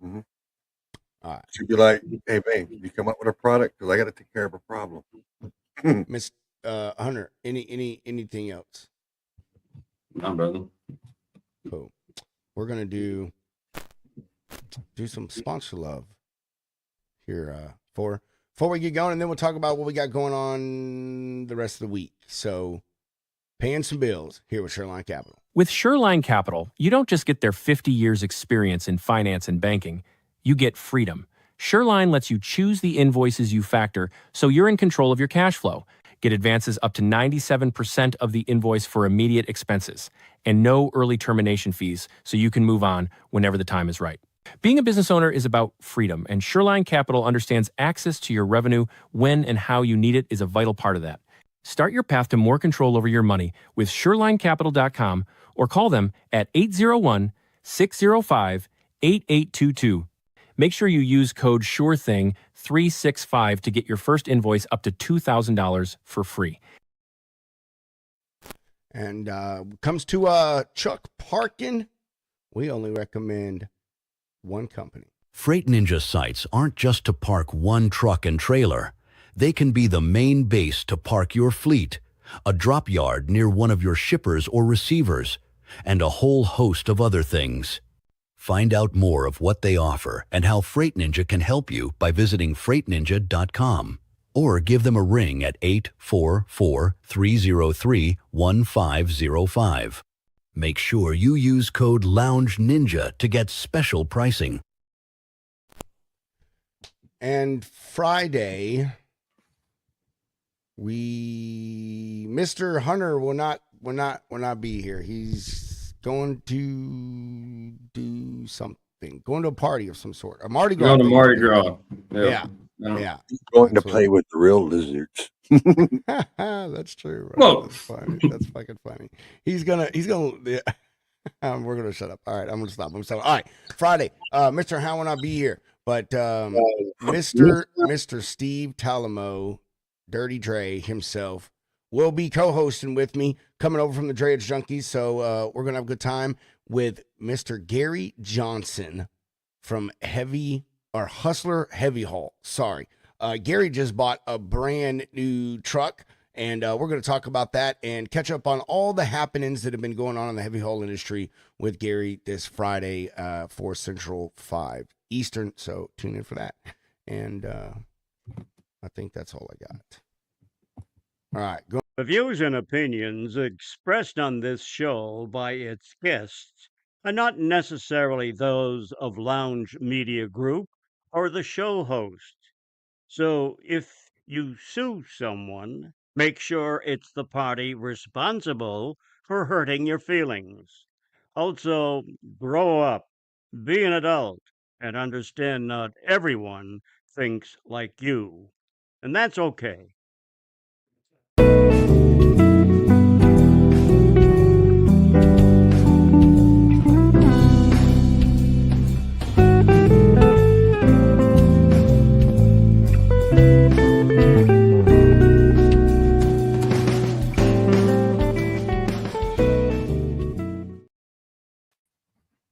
Mm-hmm. All right. She'd be like, "Hey, Van, can you come up with a product? Because I got to take care of a problem." Miss Hunter, anything else? No, brother. Cool. We're gonna do some sponsor love here before we get going, and then we'll talk about what we got going on the rest of the week. So, paying some bills here with Shoreline Capital. With Shoreline Capital, you don't just get their 50 years experience in finance and banking, you get freedom. Shoreline lets you choose the invoices you factor so you're in control of your cash flow. Get advances up to 97% of the invoice for immediate expenses, and no early termination fees so you can move on whenever the time is right. Being a business owner is about freedom, and Shoreline Capital understands access to your revenue when and how you need it is a vital part of that. Start your path to more control over your money with ShorelineCapital.com or call them at 801-605-8822. Make sure you use code SURETHING365 to get your first invoice up to $2,000 for free. And comes to Chuck parking, we only recommend one company. Freight Ninja sites aren't just to park one truck and trailer. They can be the main base to park your fleet, a drop yard near one of your shippers or receivers, and a whole host of other things. Find out more of what they offer and how Freight Ninja can help you by visiting FreightNinja.com. or give them a ring at 844-303-1505. Make sure you use code Lounge Ninja to get special pricing. And Friday, Mr. Hunter will not be here. He's going to do something, going to a party of some sort. A Mardi Gras. Going to thing Mardi today. Gras. Yeah. Yeah. Yeah. Going to That's play what- with the real lizards. That's true. Right? Whoa. That's funny. That's fucking funny. He's gonna. Yeah. We're gonna shut up. All right, I'm gonna stop. All right, Friday. Mr. How will not be here, but Mr. Steve Talamo, Dirty Dre himself, will be co-hosting with me, coming over from the Dreads Junkies. So we're gonna have a good time with Mr. Gary Johnson from Hustler Heavy Haul. Sorry. Gary just bought a brand new truck, and we're going to talk about that and catch up on all the happenings that have been going on in the heavy haul industry with Gary this Friday, 4 Central, 5 Eastern. So tune in for that. And I think that's all I got. All right. Go. The views and opinions expressed on this show by its guests are not necessarily those of Lounge Media Group or the show host. So if you sue someone, make sure it's the party responsible for hurting your feelings. Also, grow up, be an adult, and understand not everyone thinks like you. And that's okay.